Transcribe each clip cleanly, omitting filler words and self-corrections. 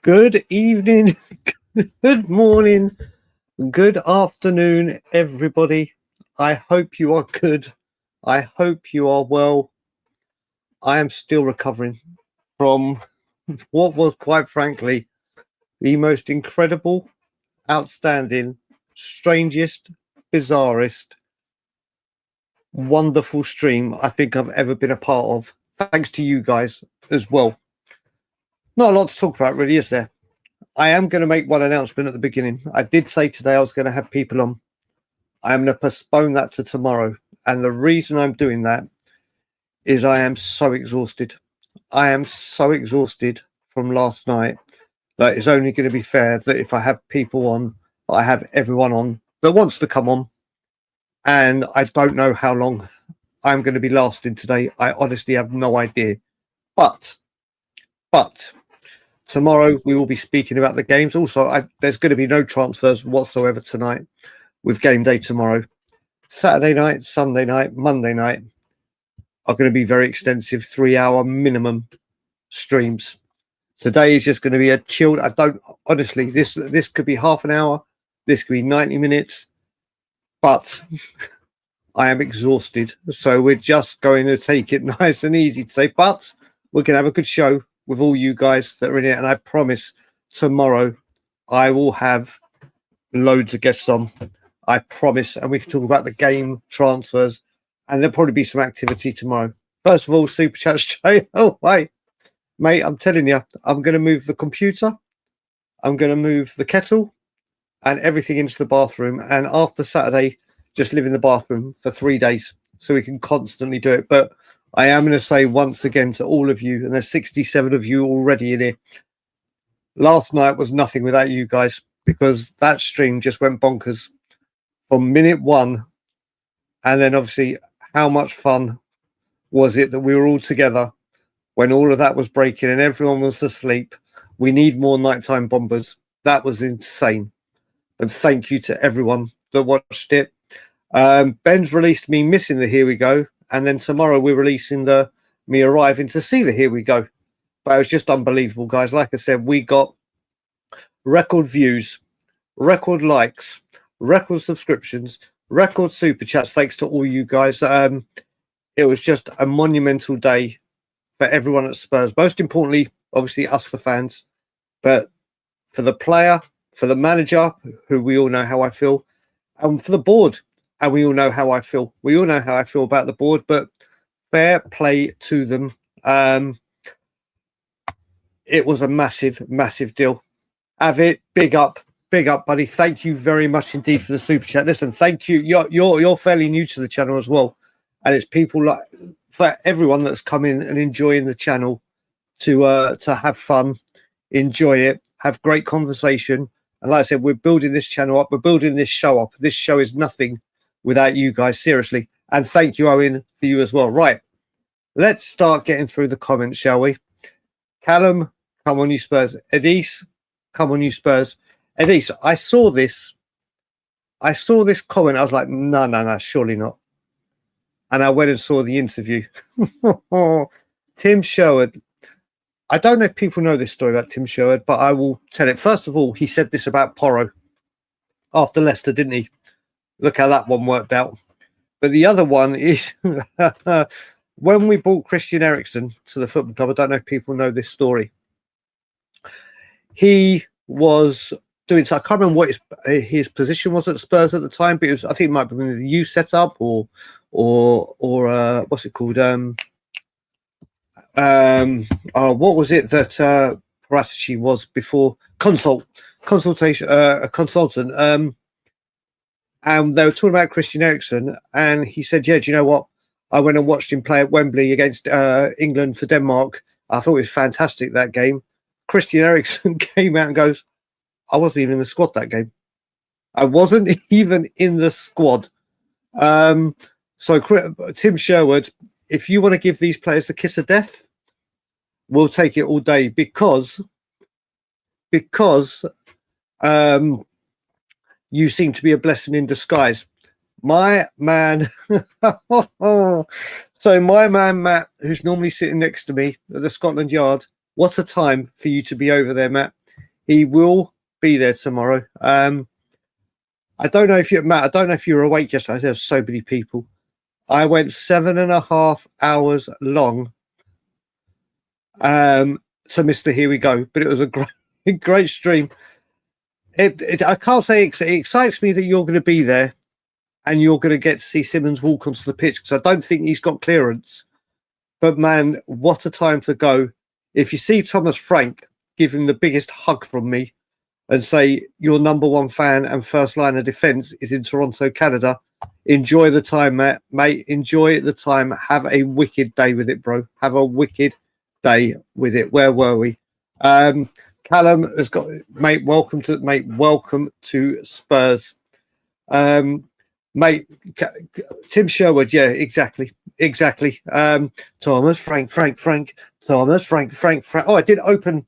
Good evening, good morning, good afternoon, everybody. I hope you are good. I hope you are well. I am still recovering from what was, quite frankly, the most incredible, outstanding, strangest, bizarrest, wonderful stream I think I've ever been a part of. Thanks to you guys as well. Not a lot to talk about, really, is there? I am going to make one announcement at the beginning. I did say today I was going to have people on. I am going to postpone that to tomorrow. And the reason I'm doing that is I am so exhausted. I am so exhausted from last night that it's only going to be fair that if I have people on, I have everyone on that wants to come on. And I don't know how long I'm going to be lasting today. I honestly have no idea. But tomorrow we will be speaking about the games. Also, there's going to be no transfers whatsoever tonight with game day tomorrow. Saturday night, Sunday night, Monday night are going to be very extensive 3-hour minimum streams. Today is just going to be a chilled. Honestly, this could be half an hour. This could be 90 minutes. But I am exhausted. So we're just going to take it nice and easy today. But we're going to have a good show with all you guys that are in it. And I promise tomorrow I will have loads of guests on. I promise. And we can talk about the game, transfers, and there'll probably be some activity tomorrow. First of all, super chat straight away. Mate, I'm telling you, I'm going to move the computer. I'm going to move the kettle and everything into the bathroom. And after Saturday, just live in the bathroom for 3 days so we can constantly do it. But I am going to say once again to all of you, and there's 67 of you already in here, last night was nothing without you guys, because that stream just went bonkers from minute one. And then obviously, how much fun was it that we were all together when all of that was breaking and everyone was asleep? We need more nighttime bombers. That was insane. And thank you to everyone that watched it. Ben's released me missing the Here We Go. And then tomorrow we're releasing me arriving to see the Here We Go. But it was just unbelievable, guys. Like I said, we got record views, record likes, record subscriptions, record super chats. Thanks to all you guys. It was just a monumental day for everyone at Spurs. Most importantly, obviously, us, the fans. But for the player, for the manager, who we all know how I feel, and for the board. And we all know how I feel. We all know how I feel about the board, but fair play to them. It was a massive, massive deal. Avit, big up, buddy. Thank you very much indeed for the super chat. Listen, thank you. You're fairly new to the channel as well, and it's people like for everyone that's come in and enjoying the channel to have fun, enjoy it, have great conversation. And like I said, we're building this channel up. We're building this show up. This show is nothing without you guys, seriously. And thank you, Owen, for you as well. Right, let's start getting through the comments, shall we? Callum, come on, you Spurs. Edise, come on, you Spurs. Edise, I saw this comment. I was like, no, surely not. And I went and saw the interview. Tim Sherwood. I don't know if people know this story about Tim Sherwood, but I will tell it. First of all, he said this about Porro after Leicester, didn't he? Look how that one worked out. But the other one is when we bought Christian Eriksen to the football club. I don't know if people know this story. He was doing so. I can't remember what his position was at Spurs at the time, but I think it might have been the youth setup or what's it called? What was it that Paratici was before? A consultant. And they were talking about Christian Eriksen, and he said, yeah, do you know what? I went and watched him play at Wembley against England for Denmark. I thought it was fantastic, that game. Christian Eriksen came out and goes, I wasn't even in the squad that game. I wasn't even in the squad. So Tim Sherwood, if you want to give these players the kiss of death, we'll take it all day because you seem to be a blessing in disguise. My man, so my man, Matt, who's normally sitting next to me at the Scotland Yard, what a time for you to be over there, Matt. He will be there tomorrow. I don't know if you, Matt, I don't know if you were awake yesterday. There's so many people. I went 7.5 hours long. So Mr. Here We Go, but it was a great stream. I can't say it excites me that you're going to be there and you're going to get to see Simmons walk onto the pitch, because I don't think he's got clearance. But man, what a time to go. If you see Thomas Frank, give him the biggest hug from me and say your number one fan and first line of defence is in Toronto, Canada. Enjoy the time, mate. Enjoy the time. Have a wicked day with it, bro. Have a wicked day with it. Where were we? Callum has got, mate. Welcome to Spurs, mate. Tim Sherwood, yeah, exactly. Thomas Frank. Thomas Frank. Oh, I did open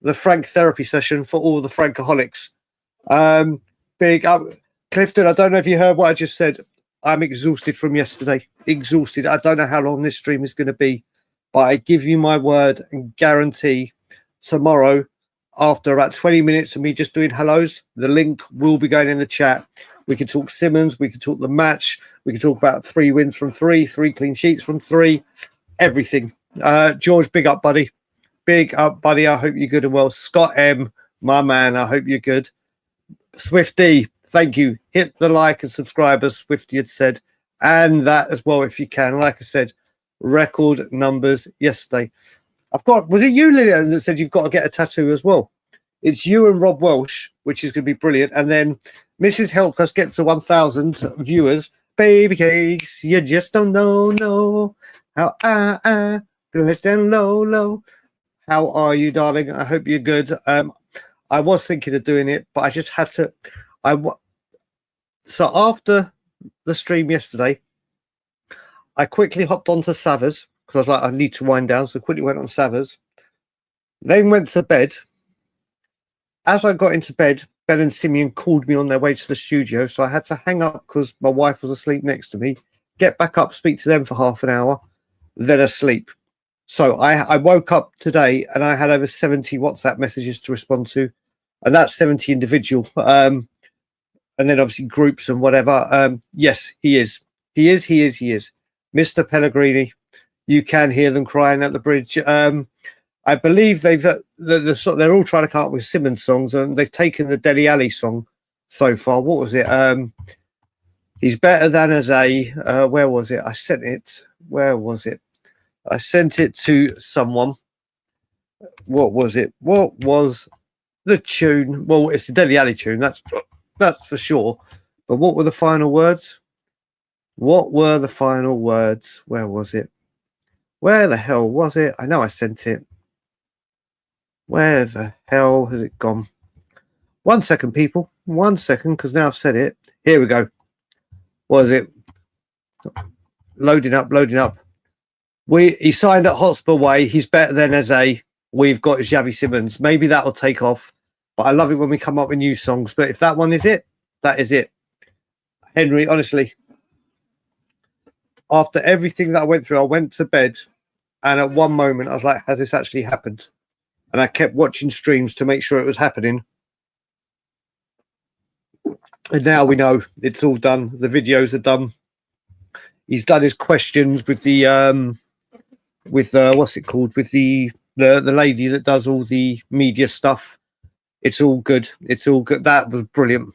the Frank therapy session for all the Frankaholics. Big up, Clifton. I don't know if you heard what I just said. I'm exhausted from yesterday. Exhausted. I don't know how long this stream is going to be, but I give you my word and guarantee tomorrow, after about 20 minutes of me just doing hellos, the link will be going in the chat. We can talk Simmons, we can talk the match, we can talk about 3 wins from 3 clean sheets from 3, everything. George, big up, buddy. Big up, buddy. I hope you're good and well. Scott M, my man, I hope you're good. Swifty, thank you. Hit the like and subscribe, as Swifty had said, and that as well if you can. Like I said, record numbers yesterday. Was it you, Lillian, that said you've got to get a tattoo as well? It's you and Rob Welsh, which is going to be brilliant. And then Mrs. Help Us gets to 1,000 viewers. Baby cakes, you just don't know how I let down low. How are you, darling? I hope you're good. I was thinking of doing it, but I just had to. So after the stream yesterday, I quickly hopped onto Savers, because I was like, I need to wind down, so I quickly went on Savers. Then went to bed. As I got into bed, Ben and Simeon called me on their way to the studio, so I had to hang up because my wife was asleep next to me, get back up, speak to them for half an hour, then asleep. So I woke up today and I had over 70 WhatsApp messages to respond to, and that's 70 individual. And then obviously groups and whatever. Yes, he is. Mr. Pellegrini, you can hear them crying at the bridge. I believe they're all trying to come up with Simmons songs, and they've taken the Dele Alli song so far. What was it? He's better than as a. Where was it? I sent it. Where was it? I sent it to someone. What was it? What was the tune? Well, it's the Dele Alli tune. That's for sure. But what were the final words? Where was it? Where the hell was it? I know I sent it. Where the hell has it gone? 1 second, people. 1 second, because now I've said it. Here we go. What is it? Loading up. He signed at Hotspur Way. He's better than Eze. We've got Xavi Simmons. Maybe that'll take off. But I love it when we come up with new songs. But if that one is it, that is it. Henry, honestly, after everything that I went through, I went to bed, and at one moment I was like, has this actually happened? And I kept watching streams to make sure it was happening. And now we know it's all done. The videos are done. He's done his questions with the what's it called? With the lady that does all the media stuff. It's all good. That was brilliant.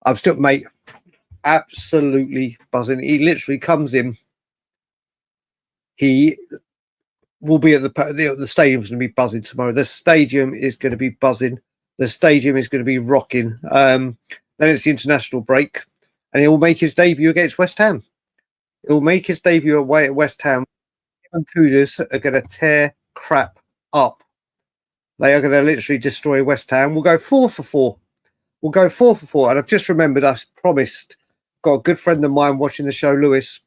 I'm still, mate, absolutely buzzing. He literally comes in. He will be at the stadium's going to be buzzing tomorrow. The stadium is going to be buzzing. The stadium is going to be rocking. Then it's the international break, and he will make his debut against West Ham. He'll make his debut away at West Ham. And Kudus are going to tear crap up. They are going to literally destroy West Ham. We'll go 4 for 4. And I've just remembered, I promised, got a good friend of mine watching the show, Lewis,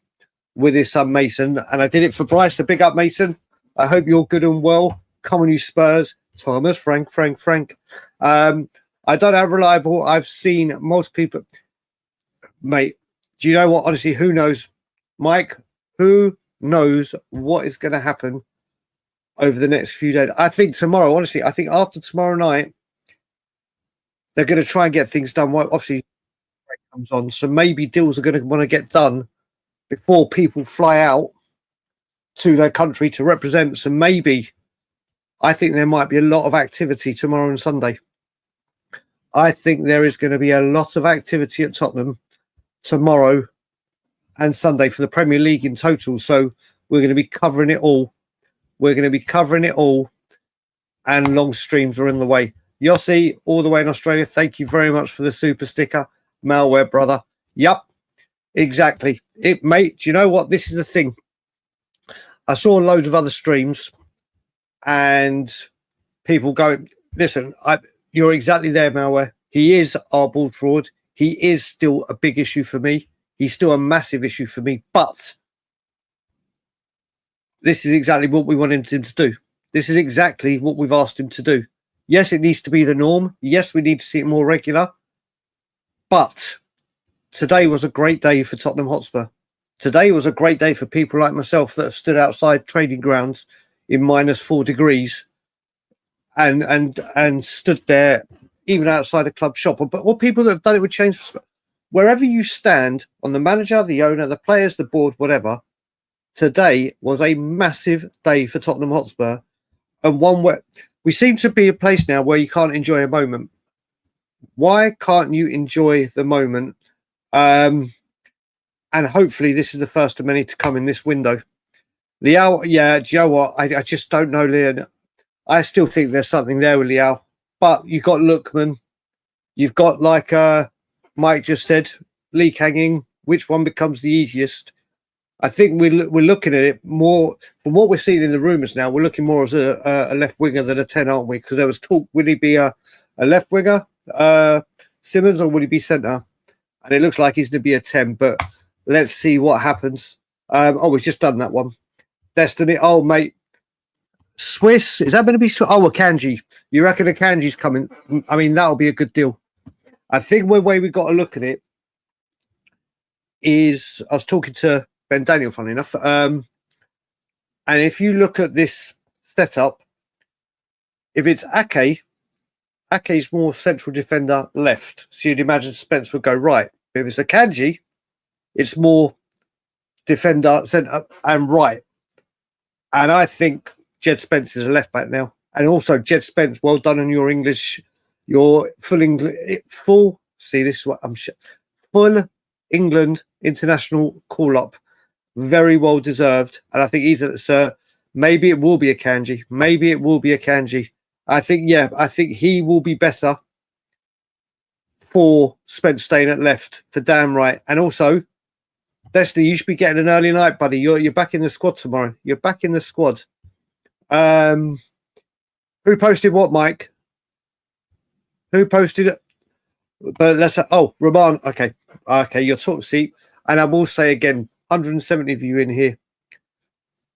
with his son Mason, and I did it for Bryce. So big up, Mason. I hope you're good and well. Come on, you Spurs. Thomas, Frank. I don't have reliable. I've seen most people. Mate, do you know what? Honestly, who knows? Mike, who knows what is going to happen over the next few days. I think tomorrow, honestly, I think after tomorrow night, they're going to try and get things done. Well, obviously, comes on, so maybe deals are going to want to get done before people fly out to their country to represent. So maybe I think there might be a lot of activity tomorrow and Sunday. I think there is going to be a lot of activity at Tottenham tomorrow and Sunday for the Premier League in total. So we're going to be covering it all. We're going to be covering it all, and long streams are in the way. Yossi, all the way in Australia, thank you very much for the super sticker. Malware, brother. Yep, exactly. Mate, do you know what? This is the thing. I saw loads of other streams and people going, listen, you're exactly there, Malware. He is our ball fraud. He is still a big issue for me. He's still a massive issue for me. But this is exactly what we wanted him to do. This is exactly what we've asked him to do. Yes, it needs to be the norm. Yes, we need to see it more regular. But today was a great day for Tottenham Hotspur. Today was a great day for people like myself that have stood outside training grounds in -4 degrees and stood there even outside a club shop. But what people that have done it with change, wherever you stand, on the manager, the owner, the players, the board, whatever, today was a massive day for Tottenham Hotspur, and one where we seem to be a place now where you can't enjoy a moment. Why can't you enjoy the moment? And hopefully this is the first of many to come in this window. Liao, yeah, do you know what? I just don't know, Leon. I still think there's something there with Liao. But you've got Lookman. You've got, like Mike just said, leak hanging. Which one becomes the easiest? I think we're looking at it more, from what we're seeing in the rumours now, we're looking more as a left winger than a 10, aren't we? Because there was talk, will he be a left winger, Simmons, or will he be centre? And it looks like he's going to be a 10, but let's see what happens. We've just done that one. Destiny. Oh, mate. Swiss. Is that going to be... Oh, a Kanji. You reckon a Kanji's coming? I mean, that'll be a good deal. I think the way we've got to look at it is... I was talking to Ben Daniel, funny enough. And if you look at this setup, if it's Ake's more central defender left. So you'd imagine Spence would go right. If it's a Kanji, it's more defender centre and right. And I think Jed Spence is a left back now. And also Jed Spence, well done on your English, your full. See, this is what I'm full England international call up. Very well deserved. And I think he's maybe it will be a Kanji. Maybe it will be a Kanji. I think he will be better for Spence staying at left, for damn right. And also, Destiny, you should be getting an early night, buddy. You're back in the squad tomorrow. You're back in the squad. Who posted what, Mike? Who posted it? But let's Rahman. Okay, you're talking. See, and I will say again, 170 of you in here.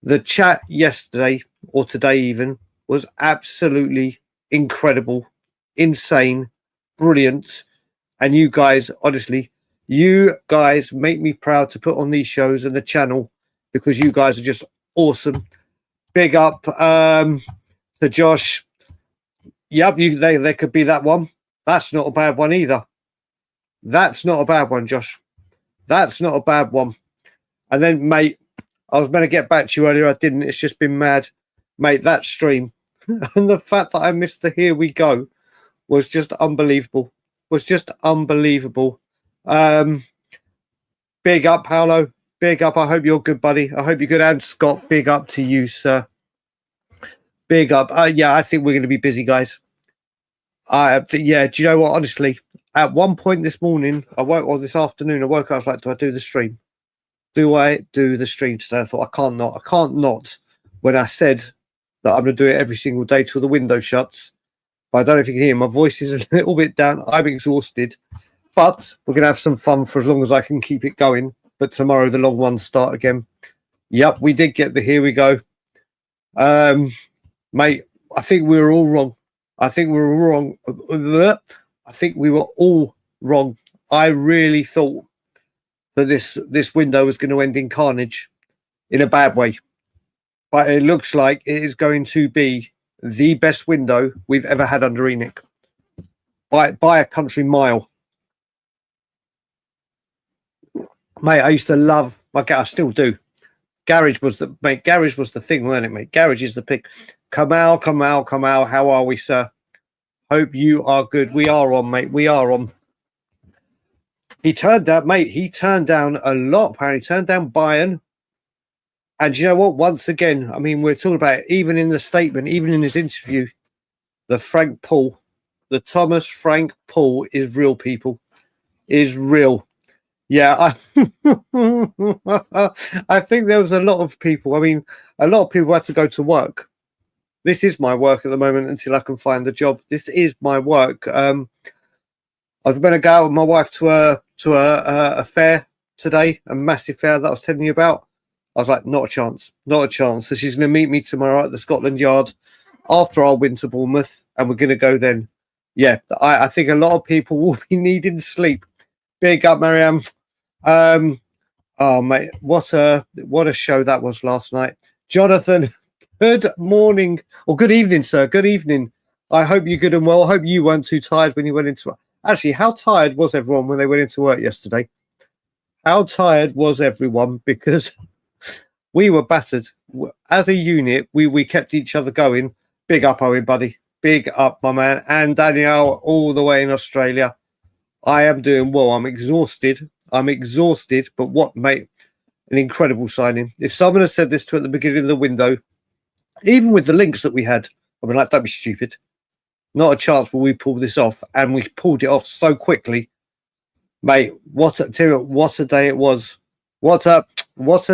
The chat yesterday or today even was absolutely incredible, insane, brilliant. And you guys, honestly, you guys make me proud to put on these shows and the channel, because you guys are just awesome. Big up to Josh. Yep, they could be that one. That's not a bad one either. That's not a bad one, Josh. That's not a bad one. And then, mate, I was meant to get back to you earlier. I didn't. It's just been mad. Mate, that stream and the fact that I missed the Here We Go was just unbelievable. Big up, Paolo. Big up. I hope you're good, buddy. I hope you're good. And Scott, big up to you, sir. Big up. Yeah, I think we're going to be busy, guys. Do you know what? Honestly, at one point this morning, this afternoon, I woke up, I was like, do I do the stream? Do I do the stream today? I thought, I can't not. When I said that I'm going to do it every single day till the window shuts. But I don't know if you can hear, my voice is a little bit down. I'm exhausted. But we're going to have some fun for as long as I can keep it going. But tomorrow, the long ones start again. Yep, we did get the Here We Go. Mate, I think we were all wrong. I think we were all wrong. I really thought that this window was going to end in carnage, in a bad way. but it looks like it is going to be the best window we've ever had under ENIC by a country mile. Mate, I used to love I still do. Garage was the thing, weren't it, mate? Garage is the pick. Kamal, how are we, sir? Hope you are good. We are on, mate. We are on. He turned down a lot, apparently. He turned down Bayern. And you know what? Once again, I mean, we're talking about it, even in the statement, even in his interview, the Thomas Frank Paul is real, people. Is real. Yeah, I think there was a lot of people. I mean, a lot of people had to go to work. This is my work at the moment until I can find a job. This is my work. I was going to go out with my wife to a fair today, a massive fair that I was telling you about. I was like, not a chance. So she's going to meet me tomorrow at the Scotland Yard after our win to Bournemouth, and we're going to go then. Yeah, I think a lot of people will be needing sleep. Big up, Mariam. Oh mate, what a show that was last night. Jonathan, good morning or good evening, sir. Good evening. I hope you're good and well. I hope you weren't too tired when you went into work. Actually, how tired was everyone when they went into work yesterday? How tired was everyone? Because we were battered as a unit. We kept each other going. Big up, Owen, buddy. Big up, my man. And Danielle, all the way in Australia. I am doing well. I'm exhausted, but what, mate? An incredible signing. If someone had said this to at the beginning of the window, even with the links that we had, I'd be like, don't be stupid. Not a chance will we pull this off. And we pulled it off so quickly. Mate, what a day it was. What a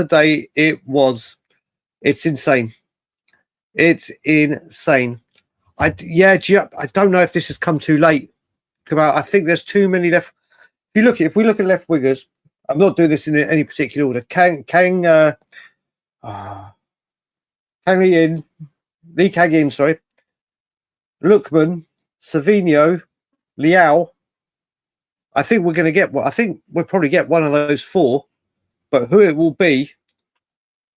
day it was. It's insane. It's insane. I don't know if this has come too late. I think there's too many left. If we look at left wingers, I'm not doing this in any particular order. Kang in, sorry. Lookman, Savinho, Liao. I think we're going to get I think we'll probably get one of those four, but who it will be,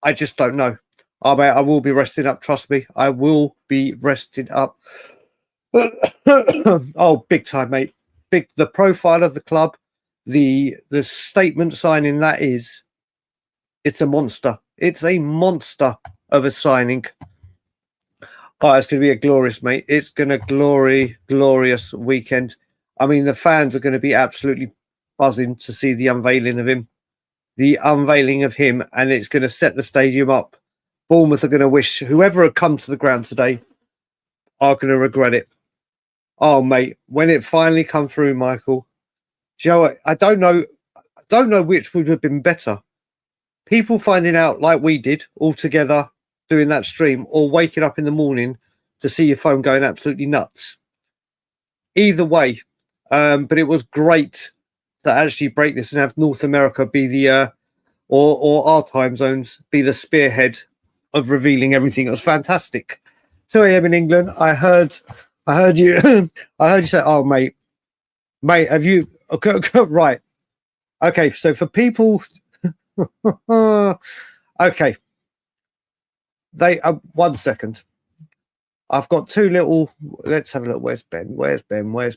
I just don't know. I will be resting up. Trust me, I will be resting up. Oh, big time, mate. The profile of the club, the statement signing that is, it's a monster. It's a monster of a signing. Oh, it's going to be a glorious, mate. It's going to glorious weekend. I mean, the fans are going to be absolutely buzzing to see the unveiling of him. And it's going to set the stadium up. Bournemouth are going to wish whoever had come to the ground today are going to regret it. Oh, mate, when it finally come through, Michael, Joe, I don't know which would have been better. People finding out like we did all together doing that stream, or waking up in the morning to see your phone going absolutely nuts. Either way, but it was great to actually break this and have North America be the or our time zones be the spearhead of revealing everything. It was fantastic. 2 a.m. in England. I heard you. I heard you say, "Oh, mate, have you?" Okay, right. Okay, so for people, okay, they 1 second. I've got two little. Let's have a look. Where's Ben? Where is Ben? Where is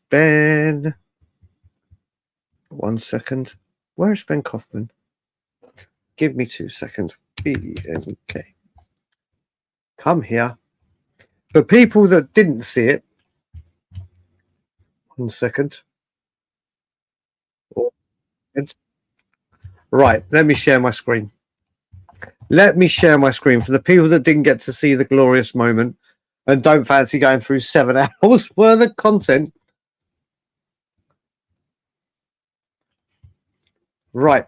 Ben? 1 second. Where's Ben Kaufman? Give me 2 seconds. BNK. Come here. For people that didn't see it, 1 second. Right, let me share my screen. For the people that didn't get to see the glorious moment and don't fancy going through 7 hours worth of content. Right.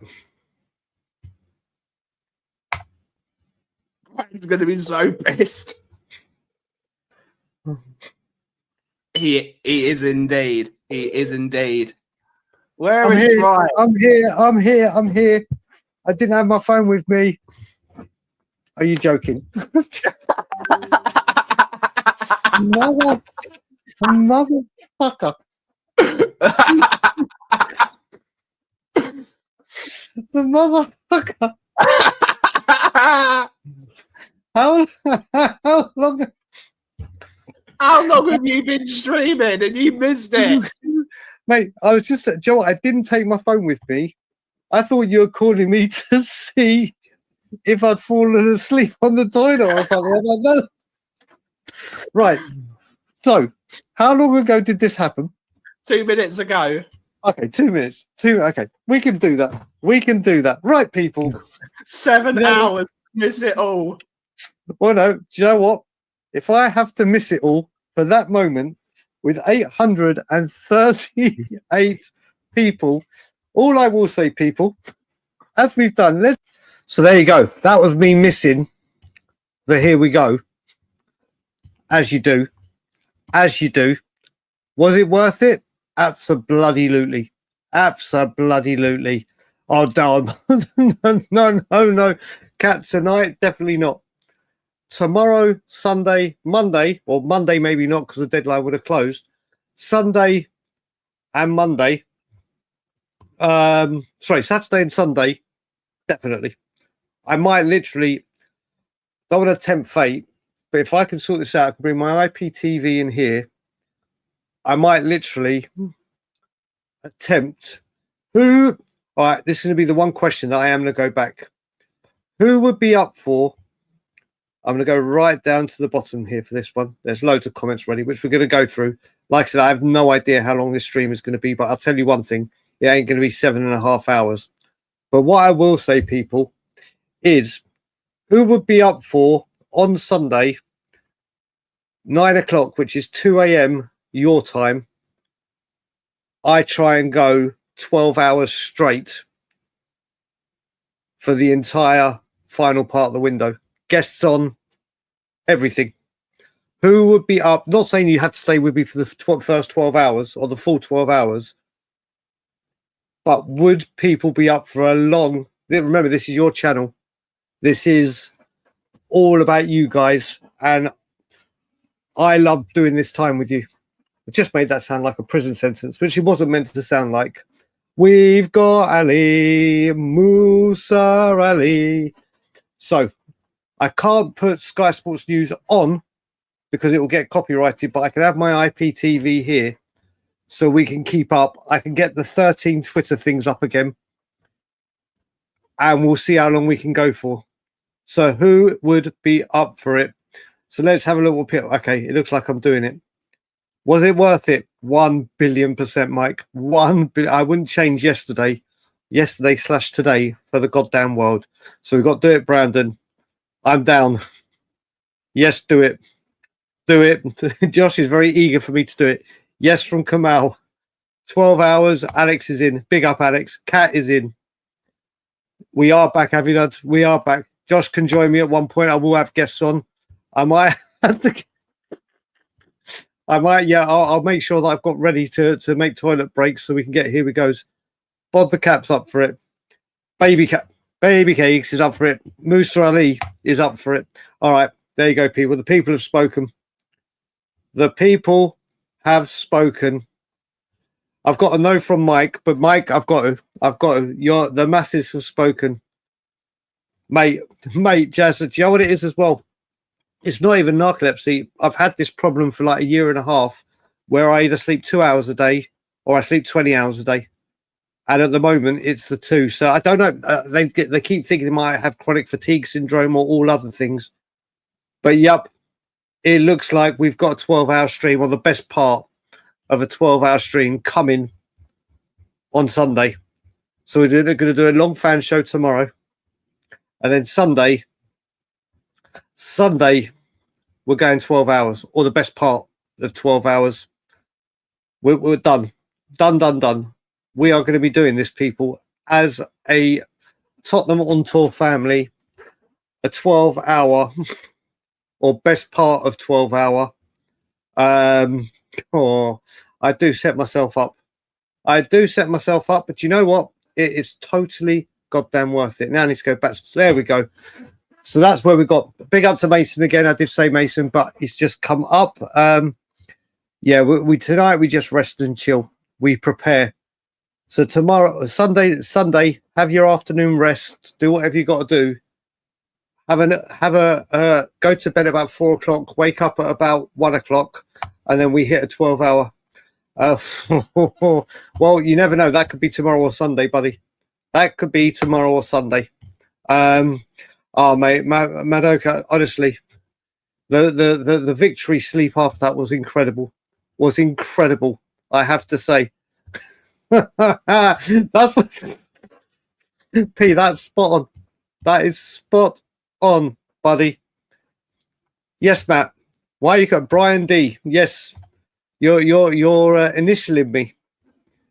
Brian's going to be so pissed. He is indeed. Where is Brian? I'm here. I didn't have my phone with me. Are you joking? Motherfucker. The motherfucker. How long? How long have you been streaming and you missed it? Mate, I was just, Joe, I didn't take my phone with me. I thought you were calling me to see if I'd fallen asleep on the toilet or something. I'm like, no. Right. So, how long ago did this happen? 2 minutes ago. Okay, 2 minutes. Okay, we can do that. We can do that. Right, people. 7 No. hours. Miss it all. Well, no, do you know what? If I have to miss it all for that moment with 838 people, all I will say, people, as we've done, so there you go. That was me missing the here we go. As you do. As you do. Was it worth it? Absolutely. Absolutely. Oh, damn. No. Cat tonight, definitely not. Tomorrow, Sunday, Monday, or Monday maybe not because the deadline would have closed. Sunday and Monday. Saturday and Sunday, definitely. I might literally, don't want to tempt fate, but if I can sort this out, I can bring my IPTV in here. I might literally attempt all right, this is going to be the one question that I am going to go back. Who would be up for? I'm going to go right down to the bottom here for this one. There's loads of comments ready, which we're going to go through. Like I said, I have no idea how long this stream is going to be, but I'll tell you one thing. It ain't going to be 7.5 hours. But what I will say, people, is who would be up for on Sunday, 9 o'clock, which is 2 a.m. your time. I try and go 12 hours straight for the entire final part of the window. Guests on, everything. Who would be up? Not saying you have to stay with me for the first 12 hours or the full 12 hours, but would people be up for a long... Remember, this is your channel. This is all about you guys, and I love doing this time with you. I just made that sound like a prison sentence, which it wasn't meant to sound like. We've got Ali, Musa Ali. So I can't put Sky Sports News on because it will get copyrighted, but I can have my IPTV here so we can keep up. I can get the 13 Twitter things up again, and we'll see how long we can go for. So who would be up for it? So let's have a little pit. Okay, it looks like I'm doing it. Was it worth it? 1 billion%, Mike. 1 billion. I wouldn't change yesterday/today for the goddamn world. So we've got to do it, Brandon. I'm down. Yes, do it. Do it. Josh is very eager for me to do it. Yes, from Kamal. 12 hours. Alex is in. Big up, Alex. Kat is in. We are back, Avidad. We are back. Josh can join me at one point. I will have guests on. I might have to... I'll make sure that I've got ready to make toilet breaks so we can get here we goes. Bod the Cap's up for it. Baby Cakes is up for it. Musa Ali is up for it. All right, there you go, people. The people have spoken. The people have spoken. I've got a no from Mike, but Mike, I've got to. The masses have spoken. Mate, Jazz, do you know what it is as well? It's not even narcolepsy. I've had this problem for like 1.5 years where I either sleep 2 hours a day or I sleep 20 hours a day. And at the moment, it's the two. So I don't know. They keep thinking they might have chronic fatigue syndrome or all other things. But, yep, it looks like we've got a 12-hour stream, or the best part of a 12-hour stream coming on Sunday. So we're going to do a long fan show tomorrow. And then Sunday, we're going 12 hours, or the best part of 12 hours. We're done. Done. We are going to be doing this, people, as a Tottenham on tour family, a 12-hour or best part of 12-hour. I do set myself up. But you know what? It is totally goddamn worth it. Now I need to go back. There we go. So that's where we got. Big up to Mason again. I did say Mason, but he's just come up. We tonight we just rest and chill. We prepare. So tomorrow, Sunday, have your afternoon rest. Do whatever you got to do. Go to bed about 4 o'clock. Wake up at about 1 o'clock, and then we hit a 12-hour. Well, you never know. That could be tomorrow or Sunday, buddy. That could be tomorrow or Sunday. Oh, mate, Madoka. Honestly, the victory sleep after that was incredible. I have to say. That's P. That's spot on. That is spot on, buddy. Yes, Matt. Why you got Brian D? Yes, you're initialing me.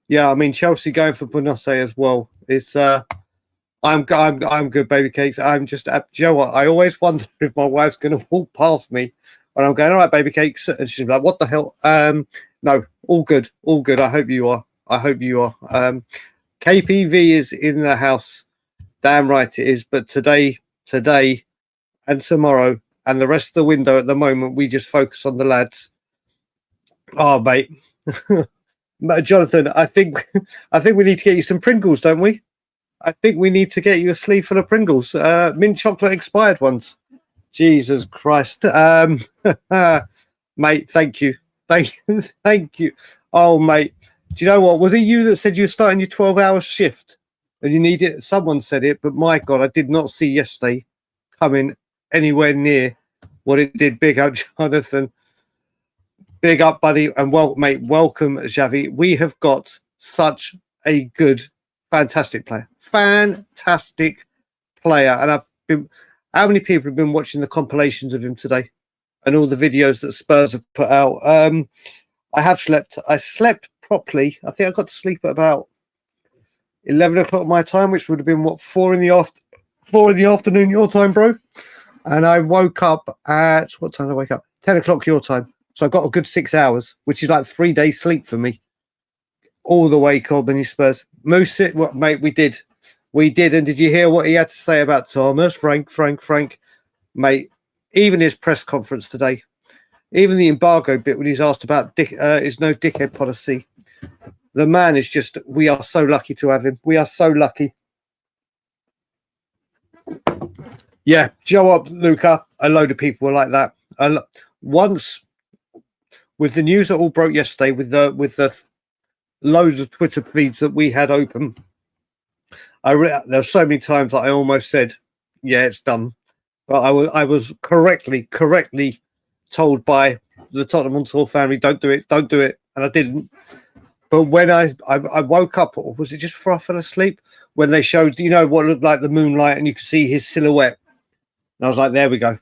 Yeah, I mean Chelsea going for Bournemouth as well. It's I'm good, baby cakes. I'm just, do you know what? I always wonder if my wife's going to walk past me and I'm going, all right, baby cakes. And she's like, what the hell? No, all good. I hope you are. KPV is in the house. Damn right it is. But today and tomorrow and the rest of the window at the moment, we just focus on the lads. Oh, mate. Jonathan, I think we need to get you some Pringles, don't we? I think we need to get you a sleeve full of Pringles, mint chocolate expired ones. Jesus Christ, mate! Thank you. Oh, mate, do you know what? Was it you that said you were starting your 12-hour shift and you need it? Someone said it, but my God, I did not see yesterday coming anywhere near what it did. Big up, Jonathan. Big up, buddy, and mate, welcome, Xavi. We have got such a good. Fantastic player, and I've been. How many people have been watching the compilations of him today, and all the videos that Spurs have put out? I have slept. I slept properly. I think I got to sleep at about 11 o'clock my time, which would have been what 4 in the afternoon your time, bro. And I woke up at what time did I wake up? 10 o'clock your time. So I got a good 6 hours, which is like 3 days sleep for me. All the way, Colbany Spurs. Moose, what, mate, we did. And did you hear what he had to say about Thomas? Frank, mate, even his press conference today, even the embargo bit when he's asked about his no dickhead policy. The man is just, we are so lucky to have him. We are so lucky. Yeah, do you know what, Luca? A load of people were like that. Once, with the news that all broke yesterday, with the loads of Twitter feeds that we had open, there were so many times that I almost said, "Yeah, it's done," but I was correctly told by the Tottenham Hotspur family, "Don't do it," and I didn't. But when I woke up, or was it just before I fell asleep, when they showed, what looked like the moonlight, and you could see his silhouette, and I was like, "There we go."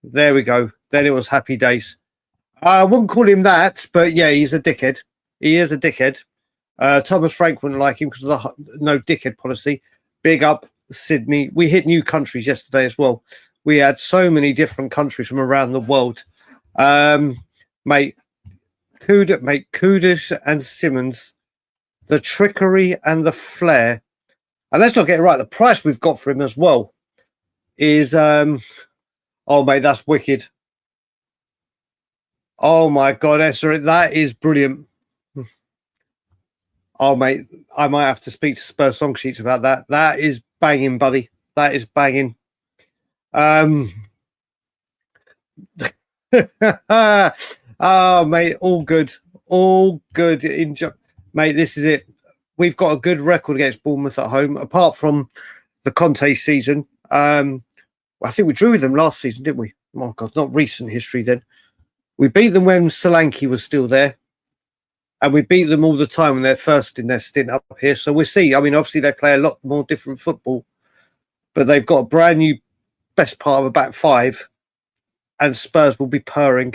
Then it was happy days. I wouldn't call him that, but yeah, he's a dickhead. He is a dickhead. Thomas Frank wouldn't like him because of the no dickhead policy. Big up Sydney. We hit new countries yesterday as well. We had so many different countries from around the world. Mate, Kudus and Simmons, the trickery and the flair. And let's not get it right. The price we've got for him as well is, oh, mate, that's wicked. Oh, my God, Esther, that is brilliant. Oh, mate, I might have to speak to Spurs song sheets about that. That is banging, buddy. That is banging. Oh, mate, all good. Mate, this is it. We've got a good record against Bournemouth at home, apart from the Conte season. I think we drew with them last season, didn't we? Oh, God, not recent history then. We beat them when Solanke was still there. And we beat them all the time when they're first in their stint up here. So we'll see. I mean, obviously, they play a lot more different football. But they've got a brand new best part of a back five. And Spurs will be purring.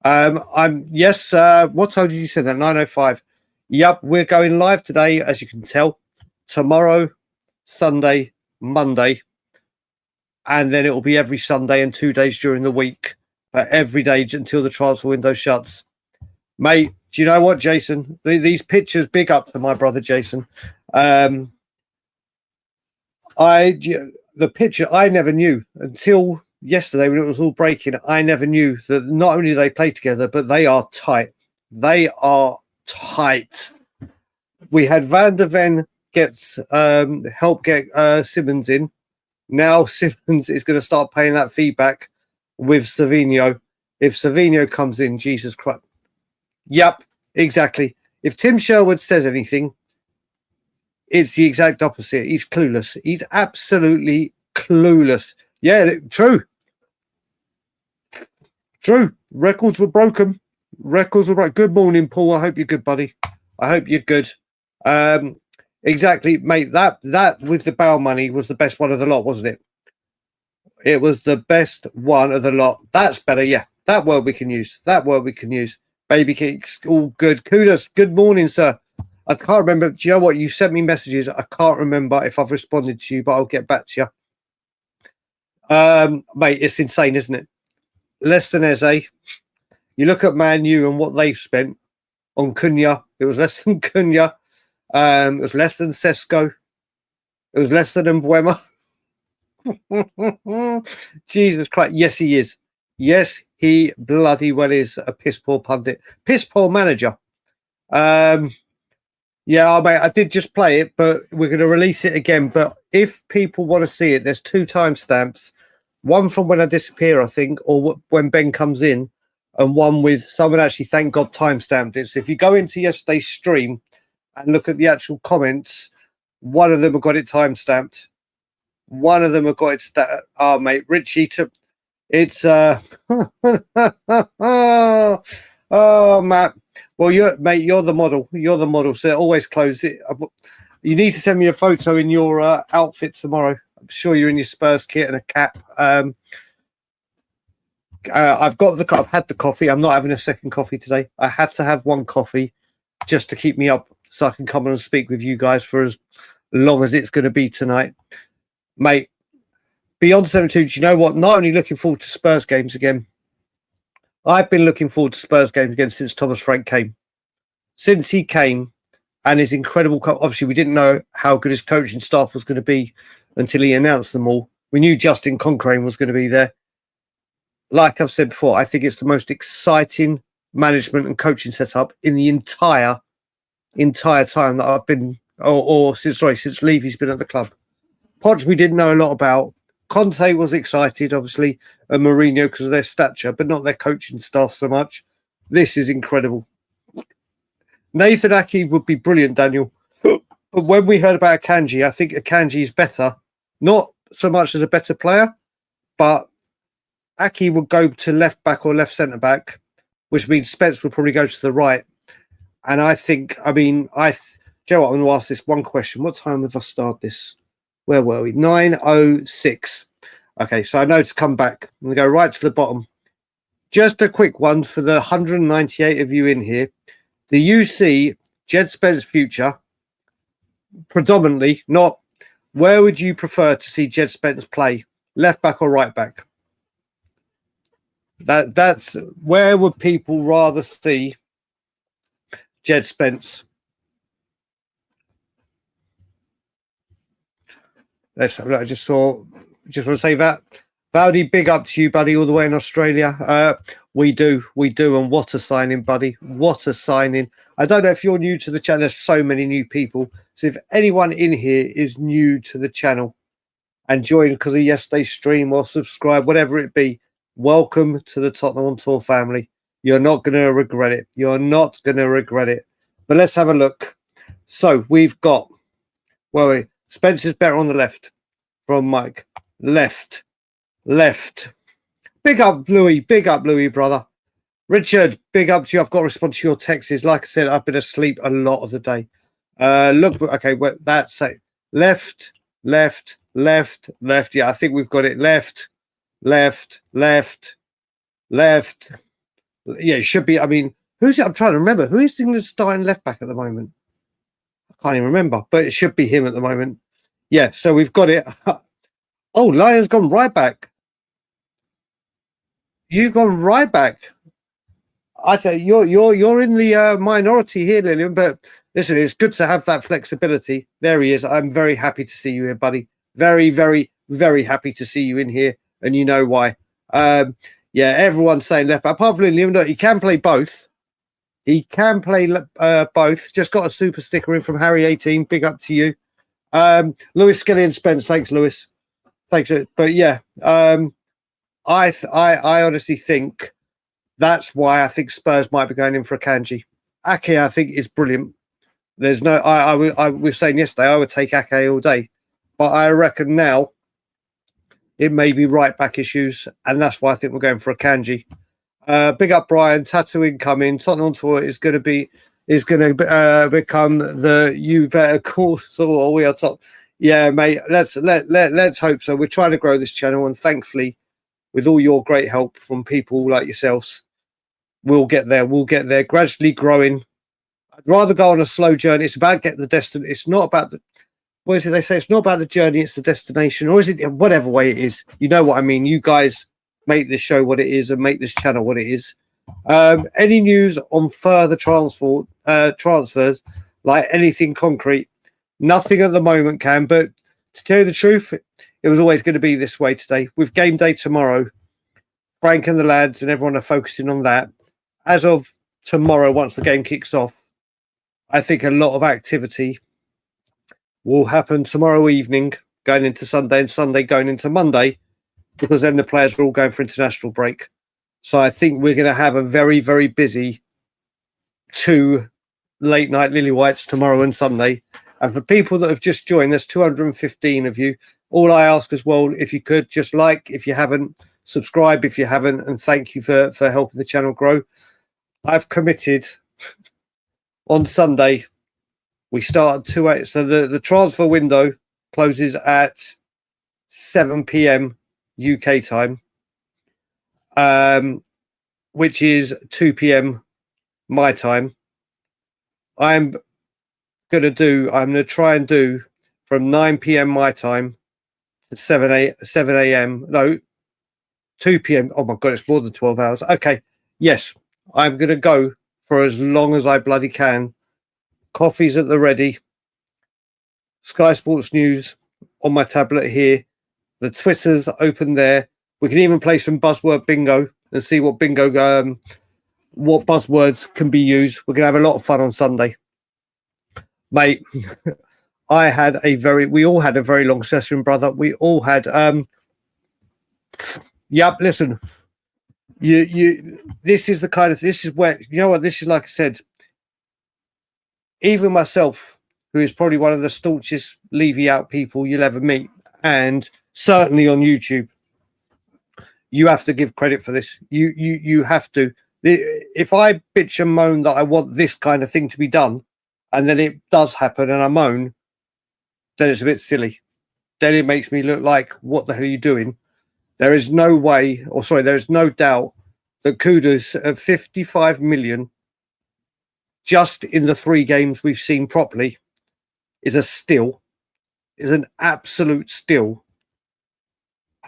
What time did you say that? 9:05. Yep, we're going live today, as you can tell. Tomorrow, Sunday, Monday. And then it will be every Sunday and 2 days during the week. But every day until the transfer window shuts. Mate, do you know what, Jason? These pictures, big up to my brother, Jason. The picture, I never knew until yesterday when it was all breaking. I never knew that not only do they play together, but they are tight. They are tight. We had Van der Ven gets help get Simmons in. Now Simmons is going to start paying that fee back with Savinho. If Savinho comes in, Jesus Christ. Yep, exactly. If Tim Sherwood says anything, it's the exact opposite. He's clueless. He's absolutely clueless. Yeah, true. True. Records were broken. Records were broken. Good morning, Paul. I hope you're good, buddy. I hope you're good. Exactly, mate. That with the bail money was the best one of the lot, wasn't it? It was the best one of the lot. That's better. Yeah, that word we can use. That word we can use. Baby kicks, all good. Kudos. Good morning, sir. I can't remember. Do you know what? You sent me messages. I can't remember if I've responded to you, but I'll get back to you. Mate, it's insane, isn't it? Less than Eze. You look at Man U and what they've spent on Cunha. It was less than Cunha. It was less than Sesko. It was less than Mbuema. Jesus Christ. Yes, he is. Yes, he bloody well is a piss poor pundit. Piss poor manager. Yeah, mate, I did just play it, but we're going to release it again. But if people want to see it, there's 2 timestamps. One from when I disappear, I think, or when Ben comes in, and one with someone actually, thank God, timestamped it. So if you go into yesterday's stream and look at the actual comments, one of them have got it timestamped. One of them have got it oh, mate, Richie, it's oh, Matt. Well, you're the model. You're the model. So always close it. You need to send me a photo in your outfit tomorrow. I'm sure you're in your Spurs kit and a cap. I've had the coffee. I'm not having a second coffee today. I have to have one coffee just to keep me up so I can come on and speak with you guys for as long as it's going to be tonight. Mate, beyond 72, do you know what? Not only looking forward to Spurs games again, I've been looking forward to Spurs games again since Thomas Frank came. Since he came and his incredible... Obviously, we didn't know how good his coaching staff was going to be until he announced them all. We knew Justin Concrane was going to be there. Like I've said before, I think it's the most exciting management and coaching setup in the entire time that I've been... since Levy's been at the club. Podge, we didn't know a lot about. Conte was excited, obviously, and Mourinho because of their stature, but not their coaching staff so much. This is incredible. Nathan Ake would be brilliant, Daniel. But when we heard about Akanji, I think Akanji is better. Not so much as a better player, but Ake would go to left back or left centre back, which means Spence would probably go to the right. And I think, do you know what? I'm going to ask this one question. What time have I started this? Where were we? 9:06. Okay, so I know to come back. I'm going to go right to the bottom. Just a quick one for the 198 of you in here. Do you see Jed Spence's future? Predominantly, not where would you prefer to see Jed Spence play? Left back or right back? That's where would people rather see Jed Spence? I just want to say that. Valdi, big up to you, buddy, all the way in Australia. We do. And what a signing, buddy. What a signing. I don't know if you're new to the channel. There's so many new people. So if anyone in here is new to the channel and joined because of yesterday's stream or subscribe, whatever it be, welcome to the Tottenham on Tour family. You're not going to regret it. You're not going to regret it. But let's have a look. So we've got, Spencer's better on the left from Mike. Left. Big up, Louis, brother. Richard, big up to you. I've got to respond to your texts. Like I said, I've been asleep a lot of the day. That's it. Left. Yeah, I think we've got it. Left. Yeah, it should be. Who's it? I'm trying to remember. Who is England's starting left back at the moment? I can't even remember, but it should be him at the moment. Yeah, so we've got it. Oh, Lion's gone right back. You've gone right back. I say you're in the minority here, Lillian. But listen, it's good to have that flexibility. There he is. I'm very happy to see you here, buddy. Very, very, very happy to see you in here, and you know why. Yeah, everyone's saying left back. Apart from Lillian, look, he can play both. He can play both. Just got a super sticker in from Harry 18. Big up to you. Lewis, Skelly and Spence. Thanks, Lewis. Thanks. But yeah, I honestly think that's why I think Spurs might be going in for a Kanji. Ake, I think, is brilliant. There's no, I was saying yesterday, I would take Ake all day. But I reckon now it may be right back issues. And that's why I think we're going for a Kanji. Big up Brian, tattoo incoming. Tottenham tour is going to become the you better call so we are top. Yeah, mate. Let's hope so. We're trying to grow this channel, and thankfully, with all your great help from people like yourselves, we'll get there. We'll get there. Gradually growing. I'd rather go on a slow journey. It's about getting the destination. It's not about the. What is it they say? It's not about the journey. It's the destination, or is it whatever way it is? You know what I mean. You guys make this show what it is and make this channel what it is. Any news on further transfers, like anything concrete? Nothing at the moment, Cam, but to tell you the truth, it was always going to be this way today. With game day tomorrow, Frank and the lads and everyone are focusing on that. As of tomorrow, once the game kicks off, I think a lot of activity will happen tomorrow evening, going into Sunday, and Sunday going into Monday, because then the players are all going for international break. So I think we're going to have a very, very busy 2 late night Lilywhites tomorrow and Sunday. And for people that have just joined, there's 215 of you. All I ask as well, if you could just like, if you haven't, subscribe if you haven't, and thank you for helping the channel grow. I've committed on Sunday. We start at 2 so the transfer window closes at 7 p.m. UK time, which is 2 p.m. my time. I'm going to try and do from 9 p.m. my time to 7 a.m. No, 2 p.m. Oh my God, it's more than 12 hours. Okay. Yes, I'm going to go for as long as I bloody can. Coffee's at the ready. Sky Sports News on my tablet here. The Twitter's open there. We can even play some buzzword bingo and see what what buzzwords can be used. We're going to have a lot of fun on Sunday. Mate, we all had a very long session, brother. We all had, yep, listen, this is where, you know what, this is, like I said, even myself, who is probably one of the staunchest Levy out people you'll ever meet, and certainly on YouTube, you have to give credit for this. You have to. If I bitch and moan that I want this kind of thing to be done, and then it does happen and I moan, then it's a bit silly. Then it makes me look like, what the hell are you doing? There is no way, or sorry, there is no doubt that kudos of 55 million just in the 3 games we've seen properly is an absolute steal.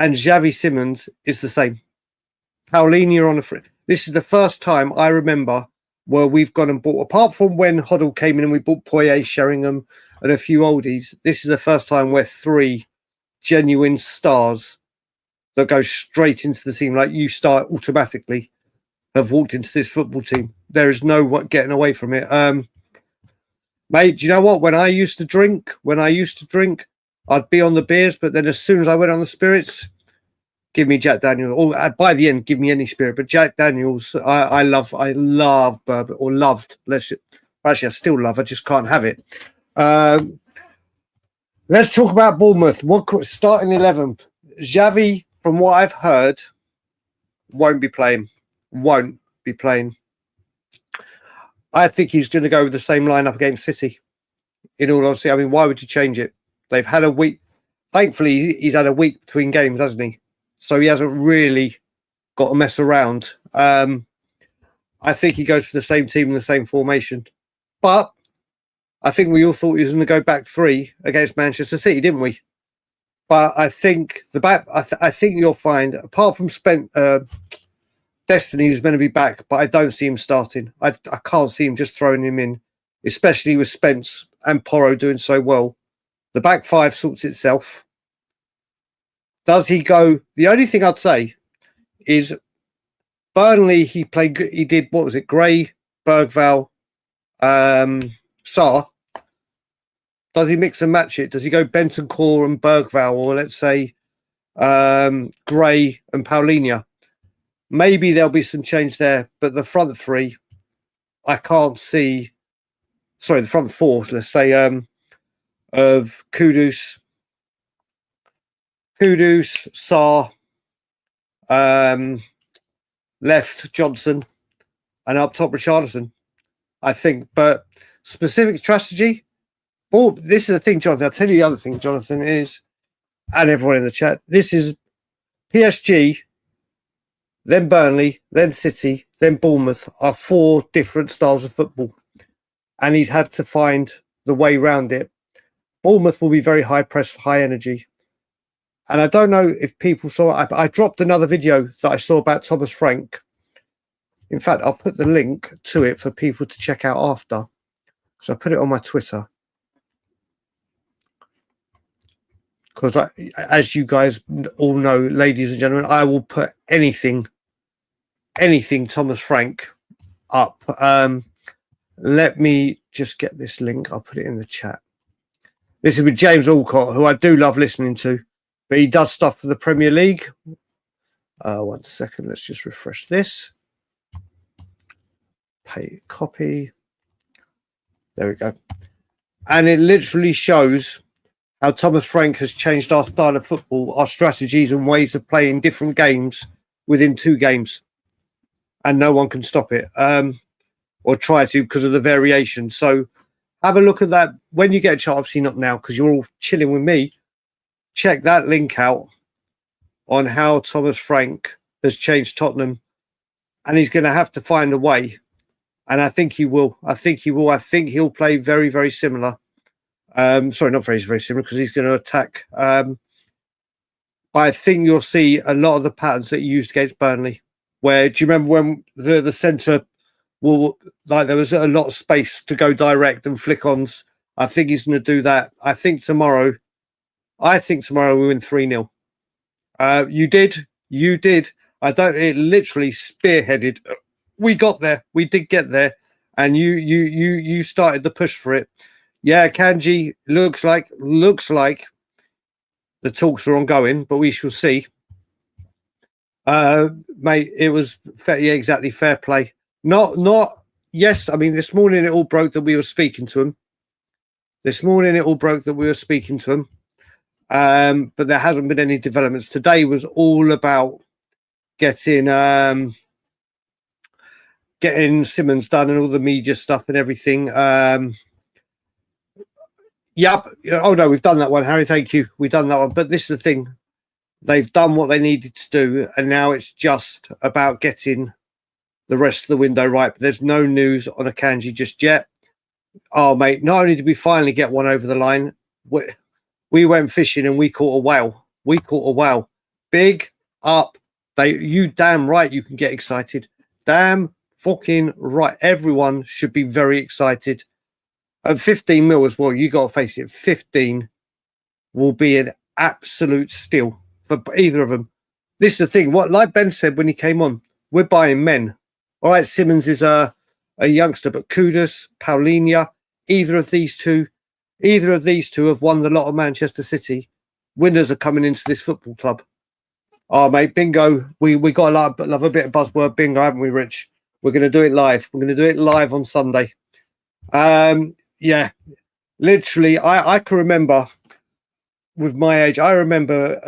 And Xavi Simons is the same. Paulinho on the free. This is the first time I remember where we've gone and bought, apart from when Hoddle came in and we bought Poyet, Sheringham, and a few oldies. This is the first time where 3 genuine stars that go straight into the team, like you start automatically, have walked into this football team. There is no getting away from it. Mate, do you know what? When I used to drink, I'd be on the beers, but then as soon as I went on the spirits, give me Jack Daniels. Or by the end, give me any spirit. But Jack Daniels, I love bourbon, or loved. Actually, I still love. I just can't have it. Let's talk about Bournemouth. Starting 11? Xavi, from what I've heard, won't be playing. I think he's going to go with the same lineup against City. In all honesty, I mean, why would you change it? They've had a week. Thankfully, he's had a week between games, hasn't he? So he hasn't really got to mess around. I think he goes for the same team in the same formation. But I think we all thought he was going to go back 3 against Manchester City, didn't we? But I think I think you'll find, apart from Destiny is going to be back, but I don't see him starting. I can't see him just throwing him in, especially with Spence and Porro doing so well. The back 5 sorts itself. Does he go? The only thing I'd say is Burnley, he did, what was it, Gray Bergvall, Sarr? Does he mix and match it? Does he go Bentancur and Bergvall, or let's say Gray and Paulinho? Maybe there'll be some change there, but the front three, I can't see. Sorry, the front four, let's say, of Kudus, Sarr, left Johnson, and up top Richarlison, I think. But specific strategy, this is the thing, Jonathan. I'll tell you the other thing, Jonathan, is, and everyone in the chat, this is PSG, then Burnley, then City, then Bournemouth are 4 different styles of football. And he's had to find the way around it. Bournemouth will be very high press, high energy. And I don't know if people saw it. I dropped another video that I saw about Thomas Frank. In fact, I'll put the link to it for people to check out after. So I put it on my Twitter. Because as you guys all know, ladies and gentlemen, I will put anything Thomas Frank up. Let me just get this link. I'll put it in the chat. This is with James Alcott, who I do love listening to, but he does stuff for the Premier League. 1 second. Let's just refresh this. Copy. There we go. And it literally shows how Thomas Frank has changed our style of football, our strategies and ways of playing different games within 2 games. And no one can stop it. Or try to, because of the variation. So have a look at that when you get a chance. Obviously not now because you're all chilling with me. Check that link out on how Thomas Frank has changed Tottenham, and he's going to have to find a way. And I think he will. I think he'll play very, very similar. Sorry, not very, very similar, because he's going to attack. But I think you'll see a lot of the patterns that he used against Burnley. Where, do you remember when the centre? Well, like there was a lot of space to go direct and flick-ons. I think he's going to do that. I think tomorrow we win 3-0. You did. It literally spearheaded. We got there. We did get there. And you started the push for it. Yeah, Kanji, looks like the talks are ongoing, but we shall see. Mate, it was fair, yeah, exactly, fair play. Not yes, I mean this morning it all broke that we were speaking to him. But there hasn't been any developments. Today was all about getting Simmons done and all the media stuff and everything. Yep. Oh no, we've done that one, Harry. Thank you. We've done that one. But this is the thing. They've done what they needed to do, and now it's just about getting the rest of the window right. But there's no news on Akanji just yet. Oh, mate, not only did we finally get one over the line, we went fishing and we caught a whale. Big up. You damn right you can get excited. Damn fucking right. Everyone should be very excited. At 15 mil as well, you got to face it. 15 will be an absolute steal for either of them. This is the thing. What, like Ben said when he came on, we're buying men. All right, Simmons is a youngster, but Kudus, Paulinho, either of these two have won the lot of Manchester City. Winners are coming into this football club. Oh, mate, bingo. We got to love a bit of buzzword bingo, haven't we, Rich? We're going to do it live. We're going to do it live on Sunday. Yeah, literally, I can remember with my age, I remember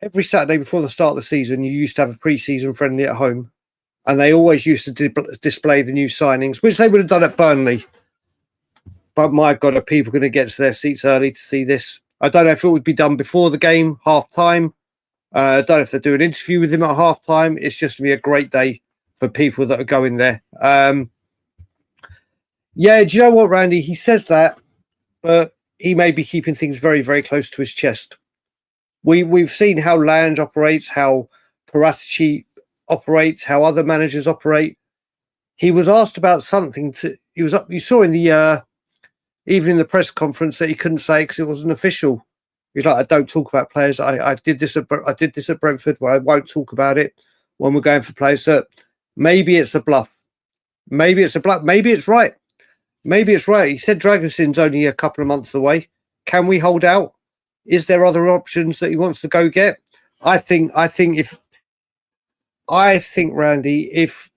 every Saturday before the start of the season, you used to have a pre-season friendly at home, and they always used to display the new signings, which they would have done at Burnley. But my God, are people going to get to their seats early to see this? I don't know if it would be done before the game, half-time. I don't know if they do an interview with him at half-time. It's just going to be a great day for people that are going there. Yeah, do you know what, Randy? He says that, but he may be keeping things very, very close to his chest. We've seen how Lange operates, how Paratici operates, how other managers operate. He was asked about something. You saw in the even in the press conference that he couldn't say because it wasn't official. He's like, I don't talk about players. I did this at Brentford, where I won't talk about it when we're going for players. So maybe it's a bluff. Maybe it's a black. Maybe it's right. Maybe it's right. He said Dragusin's only a couple of months away. Can we hold out? Is there other options that he wants to go get? I think Randy, if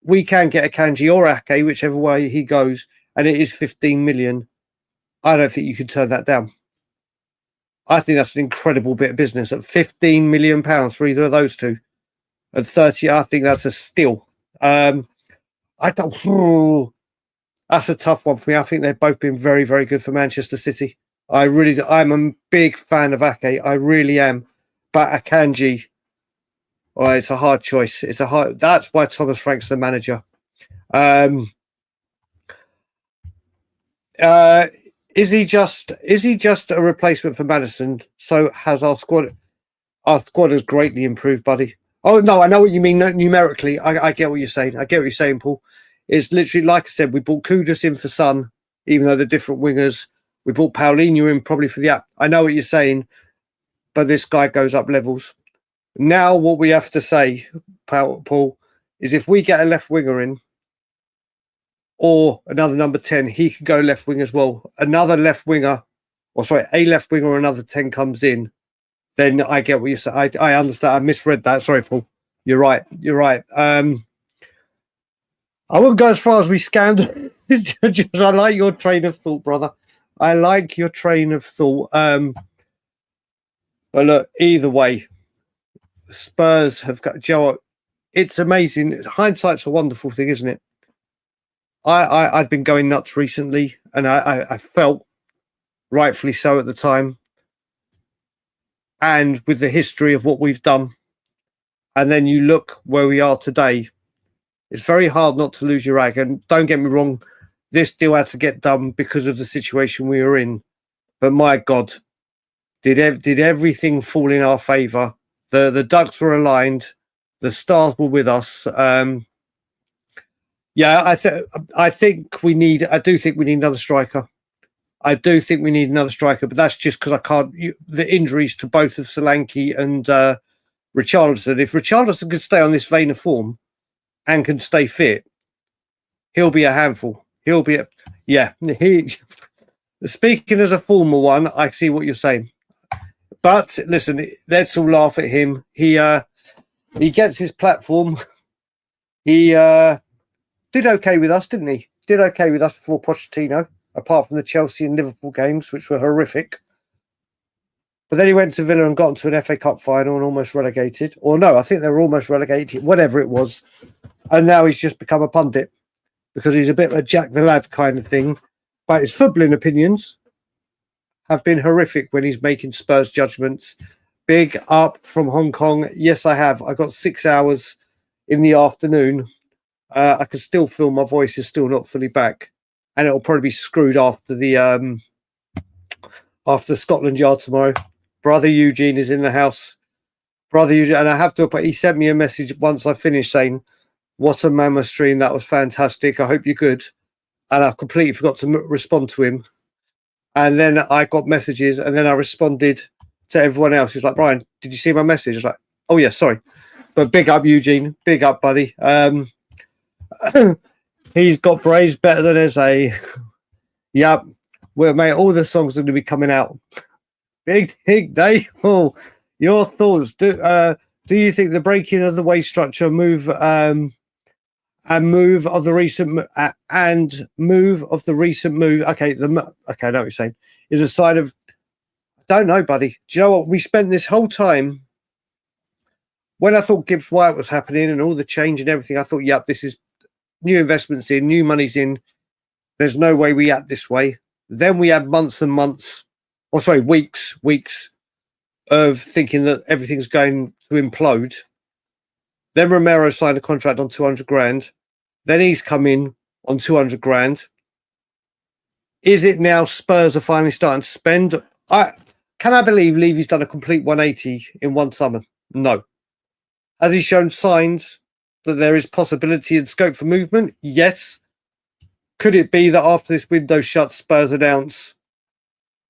we can get a Kanji or Ake, whichever way he goes, and it is 15 million, I don't think you can turn that down. I think that's an incredible bit of business at 15 million pounds for either of those two. At 30, I think that's a steal. I don't. That's a tough one for me. I think they've both been very, very good for Manchester City. I'm a big fan of Ake. I really am. But Akanji, it's a hard choice. That's why Thomas Frank's the manager. Is he just a replacement for Maddison? So has our squad? Our squad has greatly improved, buddy. Oh no, I know what you mean numerically. I get what you're saying. I get what you're saying, Paul. It's literally like I said. We brought Kudus in for Son, even though they're different wingers. We brought Paulinho in probably for the app. I know what you're saying, but this guy goes up levels. Now, what we have to say, Paul, is if we get a left winger in or another number 10, he can go left wing as well. Another left winger, a left winger or another 10 comes in, then I get what you say. I understand. I misread that. Sorry, Paul. You're right. I wouldn't go as far as we scanned. I like your train of thought, brother. I like your train of thought. But look, either way, Spurs have got Joe. It's amazing. Hindsight's a wonderful thing, isn't it? I'd been going nuts recently, and I felt rightfully so at the time. And with the history of what we've done, and then you look where we are today, it's very hard not to lose your rag. And don't get me wrong, this deal had to get done because of the situation we were in. But my God, did everything fall in our favour? The ducks were aligned. The stars were with us. I do think we need another striker. I do think we need another striker, but that's just because I can't. The injuries to both of Solanke and Richarlison. If Richarlison can stay on this vein of form and can stay fit, he'll be a handful. Speaking as a former one, I see what you're saying. But listen, let's all laugh at him. He gets his platform. He did okay with us, didn't he? Did okay with us before Pochettino, apart from the Chelsea and Liverpool games, which were horrific. But then he went to Villa and got into an FA Cup final and almost relegated. Or no, I think they were almost relegated, whatever it was. And now he's just become a pundit because he's a bit of a Jack the Lad kind of thing. But his footballing opinions have been horrific when he's making Spurs judgments. Big up from Hong Kong. Yes, I have. I got 6 hours in the afternoon. I can still feel my voice is still not fully back. And it'll probably be screwed after the after Scotland Yard tomorrow. Brother Eugene is in the house. Brother Eugene, and I have to put, he sent me a message once I finished saying, "What a mammoth stream. That was fantastic. I hope you're good." And I completely forgot to respond to him. And then I got messages, and then I responded to everyone else. He's like, "Brian, did you see my message?" I was like, "Oh, yeah, sorry." But big up, Eugene. Big up, buddy. He's got braids better than Eze. Yep. Well, mate, all the songs are going to be coming out. Big day. Oh, your thoughts. Do you think the breaking of the wage structure move of the recent move? Okay, I know what you're saying. Is a sign of. I don't know, buddy. Do you know what? We spent this whole time when I thought Gibbs White was happening and all the change and everything. I thought, yep, this is new investments in, new money's in. There's no way we act this way. Then we had months and months, weeks of thinking that everything's going to implode. Then Romero signed a contract on 200 grand. Then he's come in on 200 grand. Is it now Spurs are finally starting to spend? Can I believe Levy's done a complete 180 in one summer? No. Has he shown signs that there is possibility and scope for movement? Yes. Could it be that after this window shuts, Spurs announce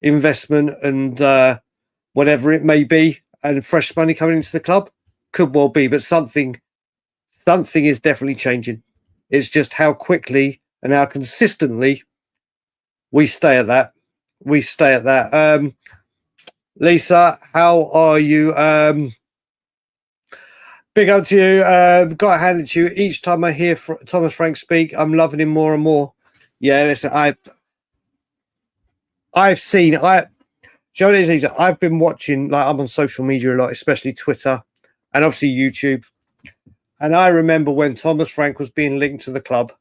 investment and whatever it may be and fresh money coming into the club? Could well be, but something is definitely changing. It's just how quickly and how consistently we stay at that. We stay at that. Lisa, how are you? Big up to you. Got to hand it to you. Each time I hear Thomas Frank speak, I'm loving him more and more. Yeah, listen, I've seen. Joe, it is easy. I've been watching. Like, I'm on social media a lot, especially Twitter, and obviously YouTube. And I remember when Thomas Frank was being linked to the club,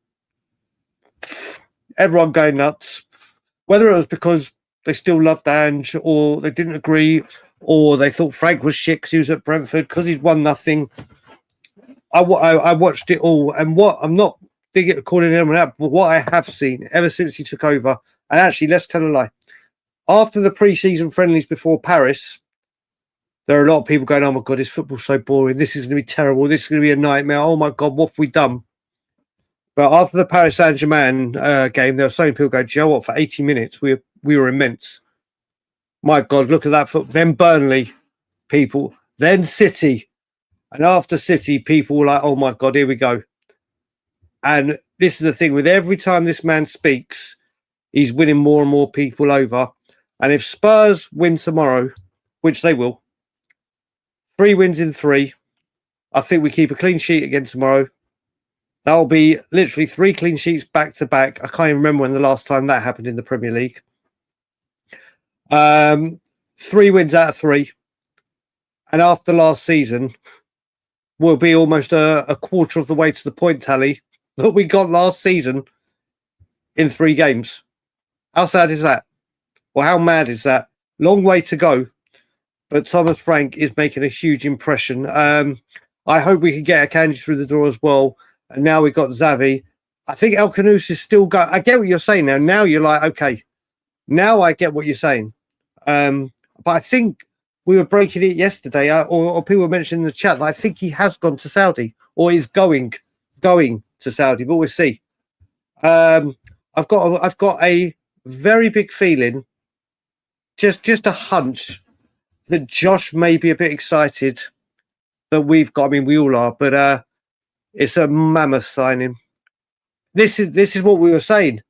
everyone going nuts. Whether it was because they still loved Ange, or they didn't agree, or they thought Frank was shit because he was at Brentford because he's won nothing. I watched it all, and what I'm not big at calling anyone out, but what I have seen ever since he took over, and actually, let's tell a lie. After the pre-season friendlies before Paris, there are a lot of people going, "Oh my God, this football's so boring. This is going to be terrible. This is going to be a nightmare. Oh my God, what have we done?" But after the Paris Saint-Germain game, there were so many people going, "Do you know what? For 80 minutes, we were immense. My God, look at that foot." Then Burnley, people, then City. And after City, people were like, "Oh my God, here we go." And this is the thing with every time this man speaks, he's winning more and more people over. And if Spurs win tomorrow, which they will, 3 wins in 3, I think we keep a clean sheet again tomorrow. That'll be literally 3 clean sheets back to back. I can't even remember when the last time that happened in the Premier League. 3 wins out of 3. And after last season, we'll be almost a quarter of the way to the point tally that we got last season in 3 games. How sad is that? Or how mad is that? Long way to go. But Thomas Frank is making a huge impression. I hope we can get Akanji through the door as well. And now we've got Xavi. I think El Canous is still going. I get what you're saying now. Now you're like, okay, now I get what you're saying. But I think we were breaking it yesterday, or people were mentioning in the chat that I think he has gone to Saudi or is going to Saudi, but we'll see. I've got a very big feeling, just a hunch that Josh may be a bit excited that we've got. I mean, we all are, but it's a mammoth signing. This is what we were saying.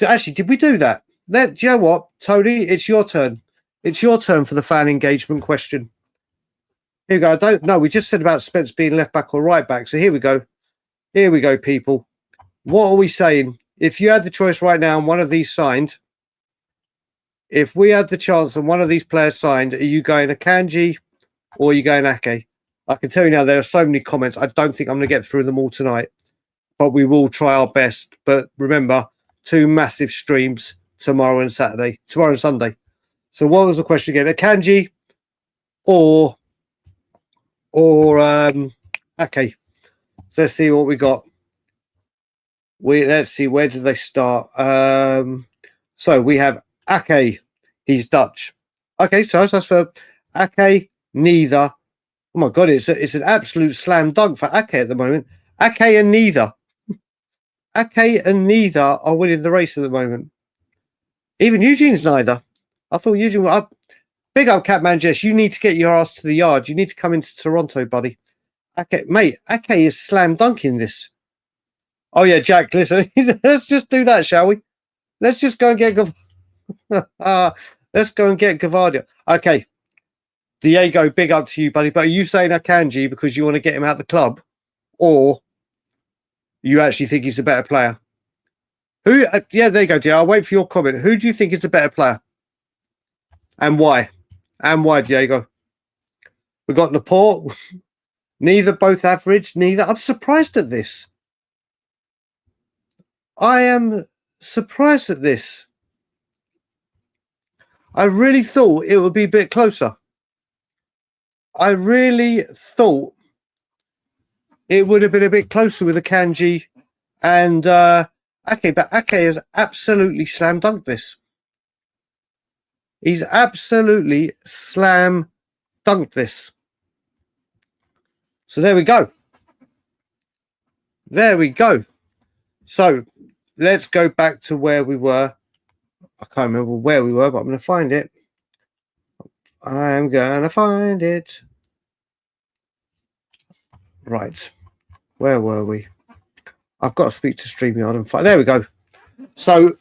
Actually, did we do that? Do you know what, Tony? It's your turn. It's your turn for the fan engagement question. Here we go. I don't know. We just said about Spence being left back or right back. So here we go. Here we go, people. What are we saying? If you had the choice right now and one of these signed, if we had the chance and one of these players signed, are you going Akanji or are you going Ake? I can tell you now, there are so many comments. I don't think I'm going to get through them all tonight, but we will try our best. But remember, 2 massive streams tomorrow and Sunday. So what was the question again? Akanji or Ake? So let's see what we got. Let's see, where did they start? So we have Ake. He's Dutch. Okay, so that's for Ake. Neither. Oh my God, it's an absolute slam dunk for Ake at the moment. Ake and neither. Ake and neither are winning the race at the moment. Even Eugene's neither. I thought Eugene was up. Big up, Catman Jess. You need to get your ass to the yard. You need to come into Toronto, buddy. Ake, mate, Ake is slam dunking this. Oh, yeah, Jack, listen. Let's just do that, shall we? Let's just go and get let's go and get Gavardia. Okay. Diego, big up to you, buddy. But are you saying Akanji because you want to get him out of the club? Or you actually think he's a better player? Who? Yeah, there you go, Diego. I'll wait for your comment. Who do you think is a better player? And why? And why, Diego? We got Laporte. Neither, both average. Neither. I'm surprised at this. I am surprised at this. I really thought it would be a bit closer. I really thought it would have been a bit closer with Akanji and Ake, but Ake has absolutely slam dunked this. He's absolutely slam dunked this. So there we go. There we go. So let's go back to where we were. I can't remember where we were, but I'm going to find it. I'm going to find it. Right. Where were we? I've got to speak to StreamYard and find. There we go. So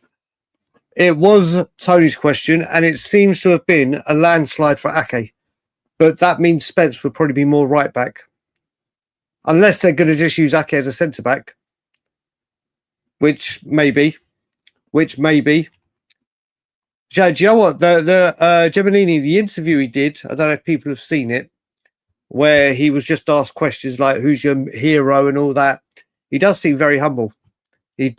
it was Tony's question, and it seems to have been a landslide for Ake. But that means Spence would probably be more right back. Unless they're going to just use Ake as a centre back. Which may be. Do you know what? The Geminini, the interview he did, I don't know if people have seen it, where he was just asked questions like, who's your hero and all that. He does seem very humble. He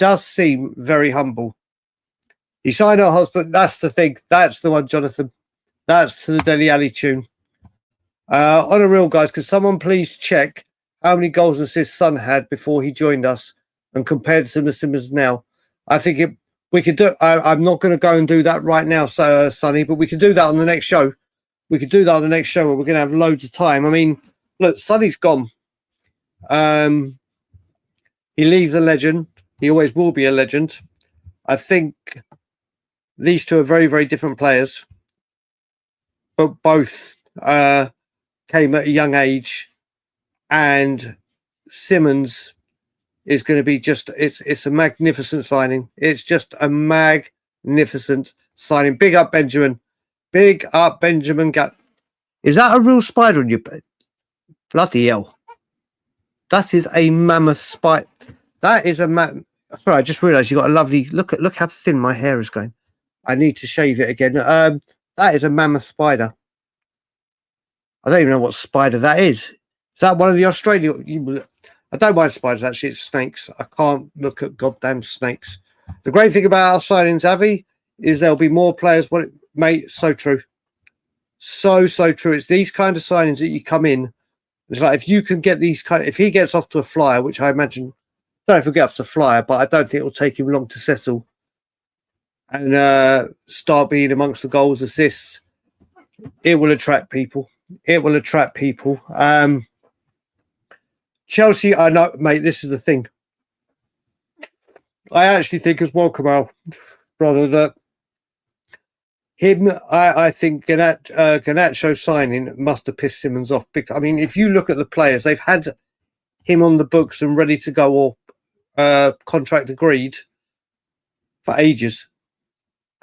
signed at Hotspur. That's the thing. That's the one, Jonathan. That's to the Dele Alli tune. On a real, guys, can someone please check how many goals and assists Son had before he joined us and compared to the Simmons now? I think we could do. I'm not going to go and do that right now, Sonny, but we could do that on the next show. Where we're going to have loads of time. I mean, look, Sonny's gone. He leaves a legend. He always will be a legend. I think these two are very, very different players, but both came at a young age, and Simmons is going to be it's a magnificent signing. It's just a magnificent signing. Big up, Benjamin. Is that a real spider on your bed? Bloody hell. That is a mammoth spider. That is a Sorry, I just realised you got a lovely look how thin my hair is going. I need to shave it again. That is a mammoth spider. I don't even know what spider that is. Is that one of the Australian? I don't mind spiders, actually. It's snakes. I can't look at goddamn snakes. The great thing about our signing, Xavi, is there'll be more players. Mate, so true. So true. It's these kind of signings that you come in. It's like if you can get these if he gets off to a flyer, which I imagine, I don't know if he'll get off to a flyer, but I don't think it'll take him long to settle and start being amongst the goals, assists. It will attract people. Chelsea, I know, mate, this is the thing. I actually think as well, Kamal, brother, that I think Garnacho signing must have pissed Simmons off. I mean, if you look at the players, they've had him on the books and ready to go or contract agreed for ages.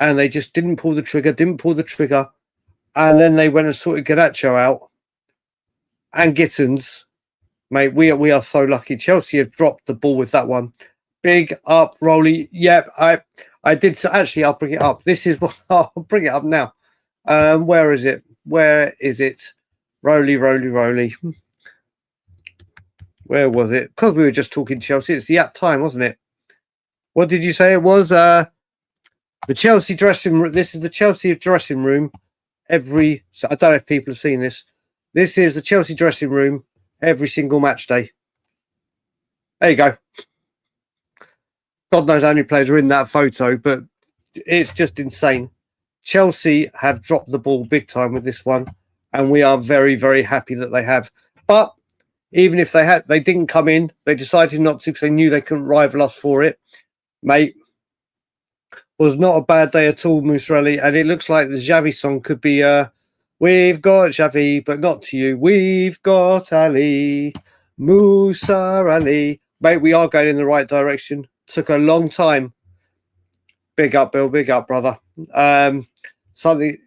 And they just didn't pull the trigger. And then they went and sorted Garnacho out. And Gittins, mate, we are so lucky. Chelsea have dropped the ball with that one. Big up, Rolly. Yeah, I did. So actually, I'll bring it up. This is what I'll bring it up now. Where is it? Rolly. Where was it? Because we were just talking Chelsea. It's the app time, wasn't it? What did you say it was? The Chelsea dressing room. This is the Chelsea dressing room. I don't know if people have seen this. This is the Chelsea dressing room every single match day. There you go. God knows how many players are in that photo, but it's just insane. Chelsea have dropped the ball big time with this one, and we are very, very happy that they have. But even if they didn't come in, they decided not to because they knew they couldn't rival us for it. Mate, was not a bad day at all, Musrelli, and it looks like the Xavi song could be we've got Xavi, but not to you. We've got Ali, Musa Ali. Mate, we are going in the right direction. Took a long time. Big up, Bill. Big up, brother. Something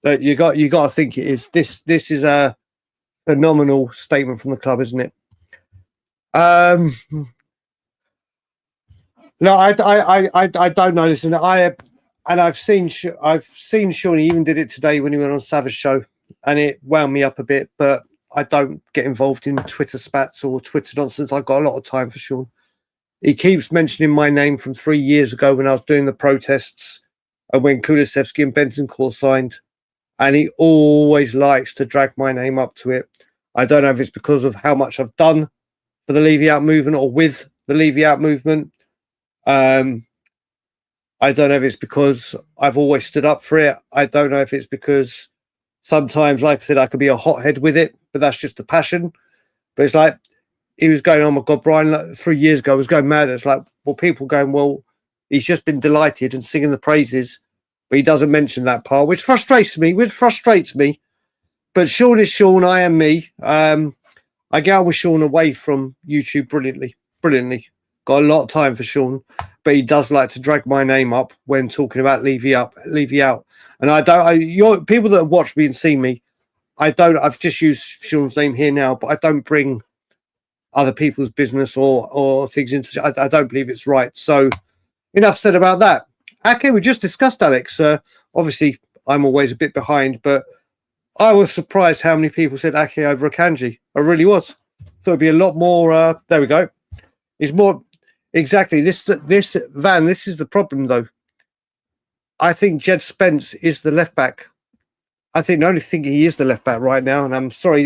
that you got to think it is. This is a phenomenal statement from the club, isn't it? No, I don't know this, and I've seen Sean. He even did it today when he went on Savage Show, and it wound me up a bit. But I don't get involved in Twitter spats or Twitter nonsense. I've got a lot of time for Sean. He keeps mentioning my name from 3 years ago when I was doing the protests and when Kulusevski and Bentancur signed. And he always likes to drag my name up to it. I don't know if it's because of how much I've done for the Levy Out movement or with the Levy Out movement. I don't know if it's because I've always stood up for it. I don't know if it's because sometimes, like I said, I could be a hothead with it, but that's just the passion. But it's like, he was going, oh my God, Brian, like 3 years ago, was going mad. It's like, well, people going, well, he's just been delighted and singing the praises, but he doesn't mention that part, which frustrates me. But Sean is Sean, I am me. I get on with Sean away from YouTube brilliantly. Got a lot of time for Sean, but he does like to drag my name up when talking about Levy out. And your people that have watched me and seen me, I've just used Sean's name here now, but I don't bring other people's business or things into. I don't believe it's right. So enough said about that. Okay, we just discussed Alex. Obviously, I'm always a bit behind, but I was surprised how many people said Ake over Akanji. I really was. Thought it'd be a lot more. There we go. It's more exactly this. Van. This is the problem, though. I think Jed Spence is the left back. I only think he is the left back right now. And I'm sorry,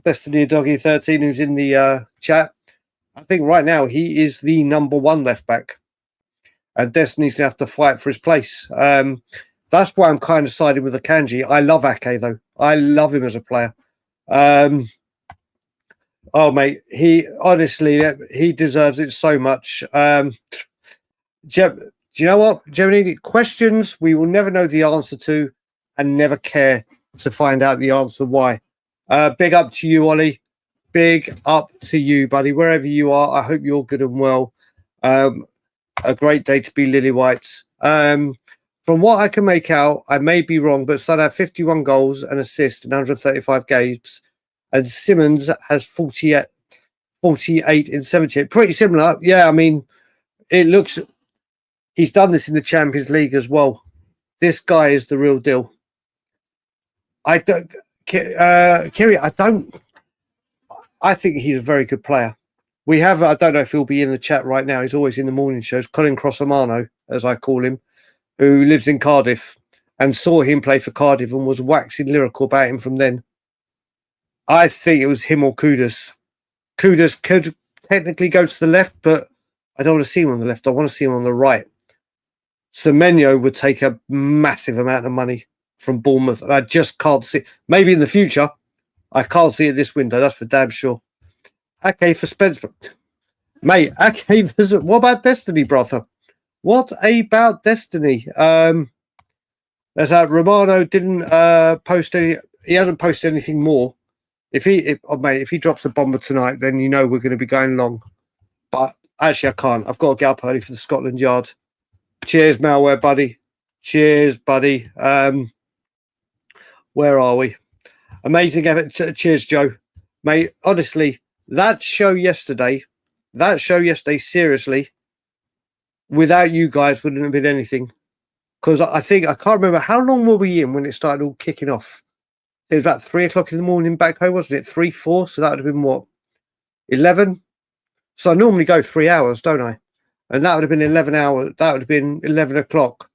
Destiny Doggy 13, who's in the chat. I think right now he is the number one left back, and Destiny's gonna have to fight for his place. That's why I'm kind of siding with Akanji. I love Ake though. I love him as a player. Oh mate, he deserves it so much. Do you know what, Gemini? Questions we will never know the answer to, and never care to find out the answer why. Big up to you, Ollie. Big up to you, buddy. Wherever you are, I hope you're good and well. A great day to be Lilywhites. From what I can make out, I may be wrong, but Son had 51 goals and assists in 135 games, and Simmons has 48 in 78. Pretty similar. Yeah, I mean, it looks... He's done this in the Champions League as well. This guy is the real deal. Kiri, I think he's a very good player. We have, I don't know if he'll be in the chat right now. He's always in the morning shows. Colin Crossamano, as I call him, who lives in Cardiff, and saw him play for Cardiff and was waxing lyrical about him from then. I think it was him or Kudus. Kudus could technically go to the left, but I don't want to see him on the left. I want to see him on the right. Semenyo would take a massive amount of money from Bournemouth, and I just can't see. Maybe in the future, I can't see it this window. That's for damn sure. Okay, for Spencer, mate. Okay, what about Destiny, brother? What about Destiny? There's that Romano didn't post any. He hasn't posted anything more. If he drops a bomber tonight, then you know we're going to be going long. But actually, I can't. I've got to get up early for the Scotland Yard. Cheers, Malware, buddy. Cheers, buddy. Where are we? Amazing effort. Cheers, Joe. Mate, honestly, that show yesterday, seriously, without you guys wouldn't have been anything. Because I can't remember, how long were we in when it started all kicking off? It was about 3 o'clock in the morning back home, wasn't it? 3, 4? So that would have been what? 11? So I normally go 3 hours, don't I? And that would have been 11 hours. That would have been 11 o'clock.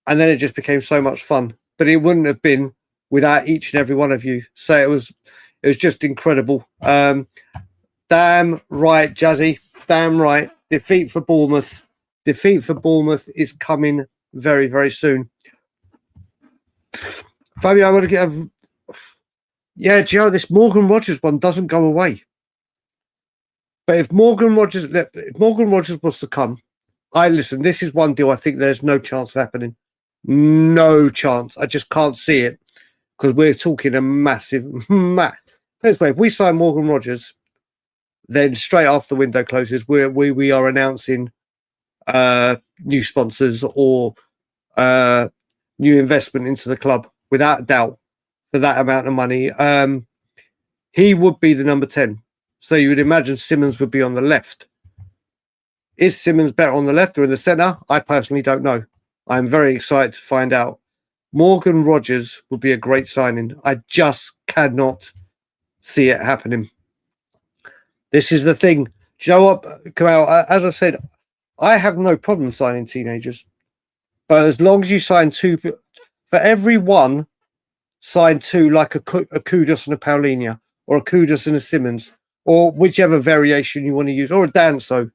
And then it just became so much fun. But it wouldn't have been without each and every one of you. So it was just incredible. Damn right, Jazzy. Damn right. Defeat for Bournemouth is coming very, very soon. Fabio, I want to get yeah, do you know, this Morgan Rogers one doesn't go away. But if Morgan Rogers was to come, listen, this is one deal I think there's no chance of happening. No chance. I just can't see it, because we're talking a massive if we sign Morgan Rogers, then straight after the window closes, we are announcing new sponsors or new investment into the club, without a doubt, for that amount of money. He would be the number 10. So you would imagine Simmons would be on the left. Is Simmons better on the left or in the centre? I personally don't know. I'm very excited to find out. Morgan Rogers would be a great signing. I just cannot see it happening. This is the thing. Do you know what, Kamal? As I said, I have no problem signing teenagers. But as long as you sign 2, for every one, sign 2, like a Kudus and a Paulinho, or a Kudus and a Simmons, or whichever variation you want to use, or a Danso.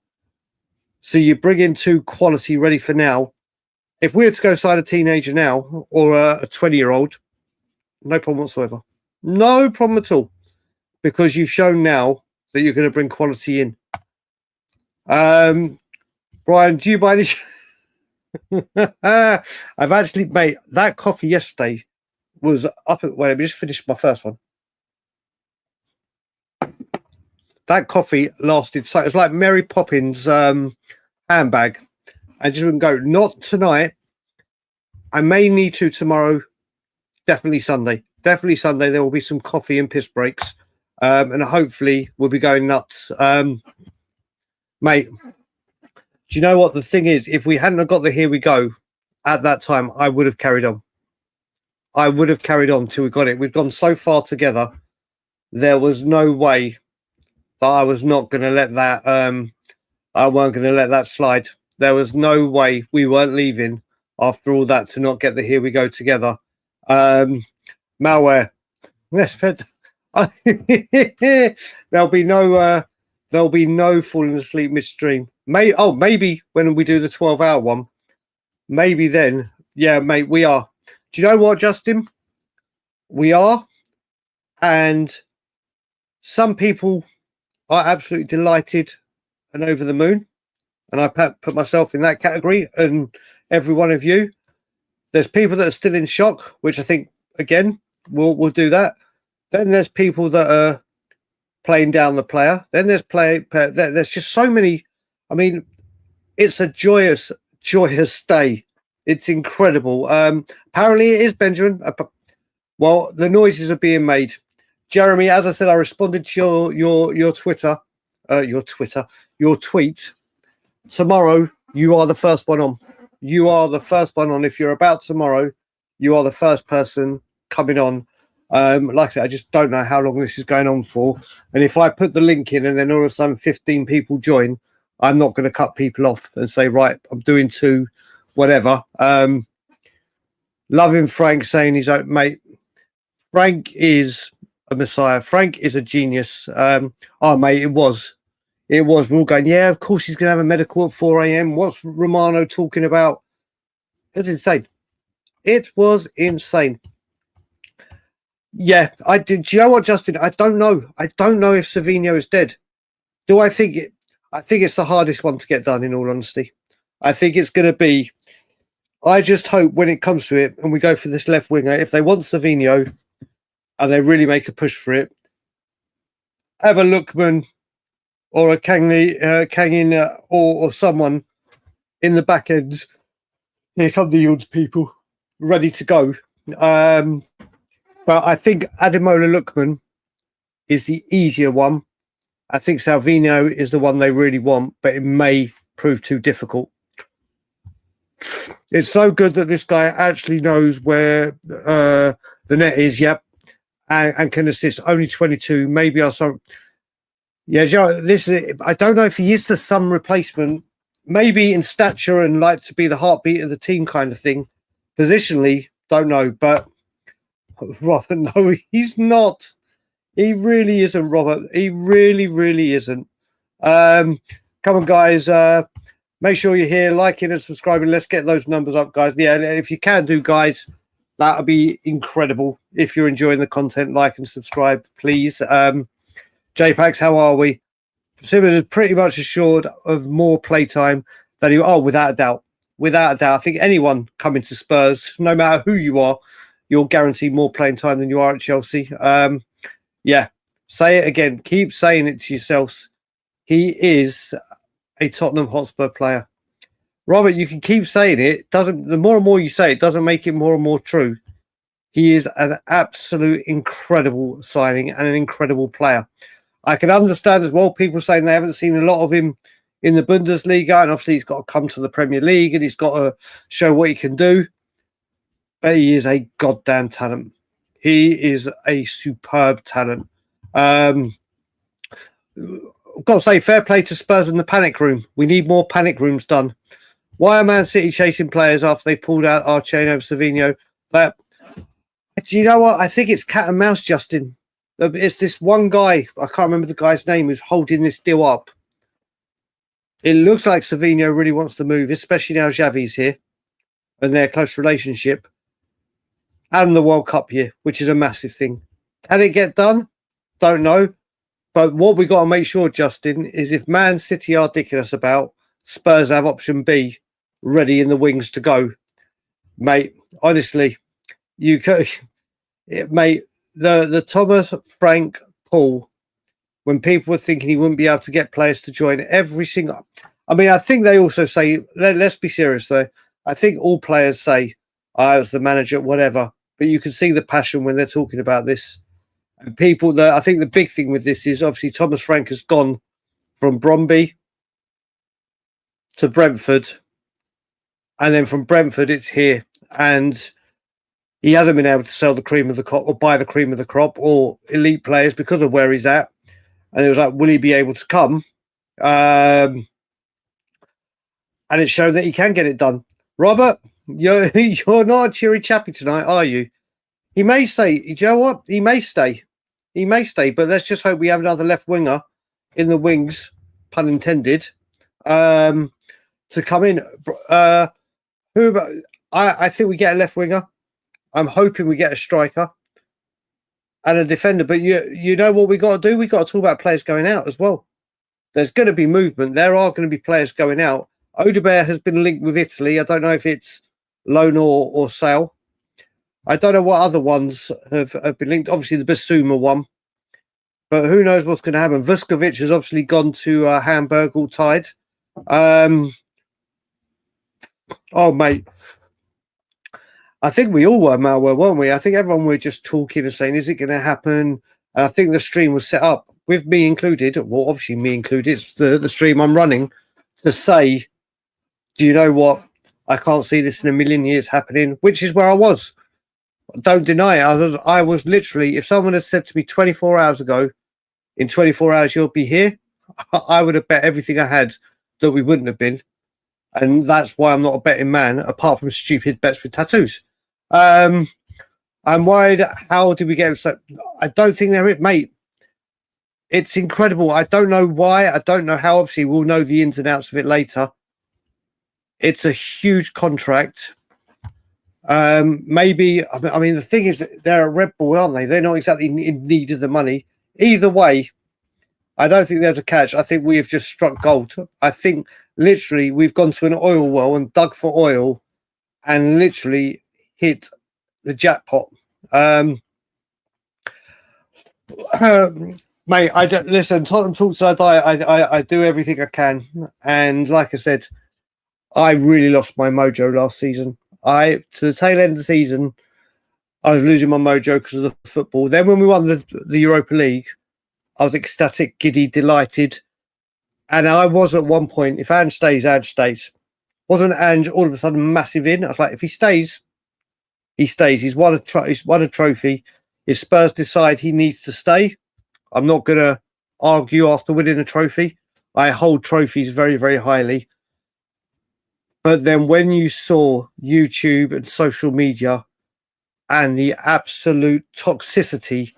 So you bring in 2 quality ready for now. If we were to go sign a teenager now, or a 20-year-old, no problem whatsoever. No problem at all. Because you've shown now that you're going to bring quality in. Brian, do you buy any... I've actually, mate, that coffee yesterday was up at... Wait, let me just finish my first one. that coffee lasted. So it was like Mary Poppins handbag. I just wouldn't go. Not tonight. I may need to tomorrow. Definitely Sunday. Definitely Sunday. There will be some coffee and piss breaks, and hopefully we'll be going nuts, mate. Do you know what the thing is? If we hadn't have got the here we go at that time, I would have carried on. I would have carried on till we got it. We've gone so far together. There was no way that I was not going to let that. I weren't going to let that slide. There was no way we weren't leaving after all that to not get the here we go together. Malware. There'll be no falling asleep midstream. Maybe when we do the 12-hour one, maybe then. Yeah, mate, we are. Do you know what, Justin? We are. And some people are absolutely delighted and over the moon. And I put myself in that category, and every one of you. There's people that are still in shock, which I think, again, we'll do that. Then there's people that are playing down the player. Then there's there's just so many. I mean, it's a joyous day. It's incredible. Apparently it is, Benjamin. Well, the noises are being made. Jeremy, as I said, I responded to your tweet. Tomorrow, you are the first one on. You are the first one on. If you're about tomorrow, you are the first person coming on. Like I said, I just don't know how long this is going on for. And if I put the link in and then all of a sudden 15 people join, I'm not going to cut people off and say, right, I'm doing 2, whatever. Loving Frank saying he's like, mate, Frank is a messiah. Frank is a genius. Mate, it was. We're all going, yeah, of course he's going to have a medical at 4 a.m. What's Romano talking about? It's insane. It was insane. Yeah, I did. Do you know what, Justin? I don't know. I don't know if Savinho is dead. Do I think it? I think it's the hardest one to get done, in all honesty. I think it's going to be. I just hope when it comes to it and we go for this left winger, if they want Savinho and they really make a push for it, have a Lookman or a Kangin or someone in the back end. Here come the Yields people, ready to go. But I think Ademola Lookman is the easier one. I think Salvino is the one they really want, but it may prove too difficult. It's so good that this guy actually knows where the net is, yep, and can assist. Only 22, maybe I saw. Yeah, I don't know if he is the Son replacement. Maybe in stature and like to be the heartbeat of the team kind of thing. Positionally, don't know, but Robert, no, he's not. He really isn't, Robert. He really, really isn't. Come on, guys. Make sure you're here, liking and subscribing. Let's get those numbers up, guys. Yeah, if you can do, guys, that would be incredible. If you're enjoying the content, like and subscribe, please. JPAX, how are we? Simmons is pretty much assured of more playtime than he. Oh, without a doubt. Without a doubt. I think anyone coming to Spurs, no matter who you are, you're guaranteed more playing time than you are at Chelsea. Yeah, say it again. Keep saying it to yourselves. He is a Tottenham Hotspur player. Robert, you can keep saying it. The more and more you say it, doesn't make it more and more true. He is an absolute incredible signing and an incredible player. I can understand as well people saying they haven't seen a lot of him in the Bundesliga, and obviously he's got to come to the Premier League and he's got to show what he can do. But he is a goddamn talent. He is a superb talent. I've got to say, fair play to Spurs in the panic room. We need more panic rooms done. Why are Man City chasing players after they pulled out Archain over Savinho? But do you know what? I think it's cat and mouse, Justin. It's this one guy, I can't remember the guy's name, who's holding this deal up. It looks like Savinho really wants to move, especially now Xavi's here and their close relationship. And the World Cup year, which is a massive thing. Can it get done? Don't know. But what we got to make sure, Justin, is if Man City are dicking us about, Spurs have option B ready in the wings to go. Mate, honestly, you could, mate, the Thomas, Frank, Paul, when people were thinking he wouldn't be able to get players to join every single. I mean, I think they also say, let's be serious though. I think all players say, I was the manager, whatever. But you can see the passion when they're talking about this. And people, I think the big thing with this is obviously Thomas Frank has gone from Bromby to Brentford. And then from Brentford, it's here. And he hasn't been able to sell the cream of the crop or buy the cream of the crop or elite players because of where he's at. And it was like, will he be able to come? And it showed that he can get it done. Robert, you're not a cheery chappy tonight, are you? He may stay. Do you know what? He may stay. He may stay, but let's just hope we have another left winger in the wings, pun intended, to come in. I think we get a left winger. I'm hoping we get a striker and a defender. But you know what we got to do? We got to talk about players going out as well. There's going to be movement. There are going to be players going out. Odegaard has been linked with Italy. I don't know if it's loan or sale. I don't know what other ones have been linked. Obviously, the Basuma one. But who knows what's going to happen. Vuskovic has obviously gone to Hamburg all tied. Oh, mate. I think we all were, Malwell, weren't we? I think everyone were just talking and saying, is it going to happen? And I think the stream was set up, with me included, well, obviously me included, it's the stream I'm running, to say, do you know what? I can't see this in a million years happening, which is where I was. Don't deny it. I was literally, if someone had said to me 24 hours ago, in 24 hours you'll be here, I would have bet everything I had that we wouldn't have been. And that's why I'm not a betting man, apart from stupid bets with tattoos. I'm worried, how did we get so? I don't think they're it, mate. It's incredible. I don't know why. I don't know how. Obviously, we'll know the ins and outs of it later. It's a huge contract. Maybe, I mean, the thing is that they're a Red Bull, aren't they? They're not exactly in need of the money. Either way, I don't think there's a catch. I think we have just struck gold. I think literally we've gone to an oil well and dug for oil and literally hit the jackpot. Mate, I don't listen. Tottenham talks. I do everything I can, and like I said, I really lost my mojo last season. To the tail end of the season, I was losing my mojo because of the football. Then when we won the Europa League, I was ecstatic, giddy, delighted, and I was at one point. If Ange stays, Ange stays. Wasn't Ange all of a sudden massive in? I was like, if he stays, he stays. He's won a trophy. If Spurs decide he needs to stay, I'm not going to argue after winning a trophy. I hold trophies very, very highly. But then when you saw YouTube and social media and the absolute toxicity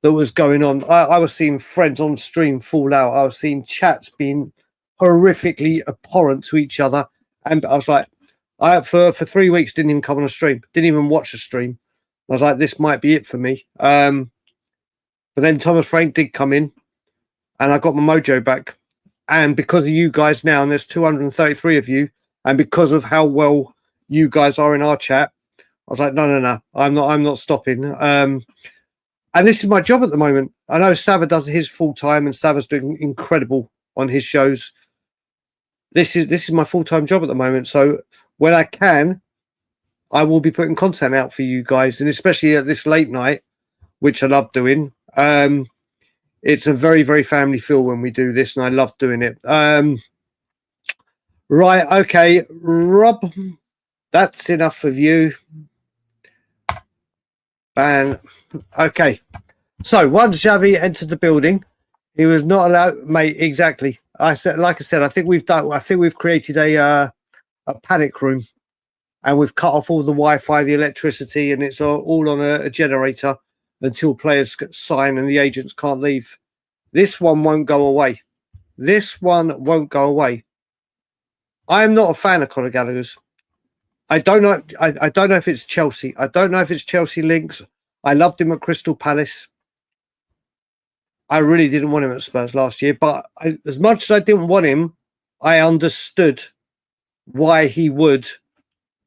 that was going on, I was seeing friends on stream fall out. I was seeing chats being horrifically abhorrent to each other. And I was like, for 3 weeks, didn't even come on a stream. Didn't even watch a stream. I was like, this might be it for me. But then Thomas Frank did come in and I got my mojo back. And because of you guys now, and there's 233 of you, and because of how well you guys are in our chat, I was like, no, I'm not stopping. And this is my job at the moment. I know Sava does his full time, and Sava's doing incredible on his shows. This is my full-time job at the moment. So when I can, I will be putting content out for you guys, and especially at this late night, which I love doing. It's a very, very family feel when we do this, and I love doing it. Right, okay, Rob, that's enough of you. Ban. Okay. So once Xavi entered the building, he was not allowed, mate. Exactly. I said, I think we've created a panic room, and we've cut off all the Wi-Fi, the electricity, and it's all on a generator until players sign and the agents can't leave. This one won't go away. This one won't go away. I am not a fan of Conor Gallagher's. I don't know. I don't know if it's Chelsea. I don't know if it's Chelsea links. I loved him at Crystal Palace. I really didn't want him at Spurs last year, but as much as I didn't want him, I understood why he would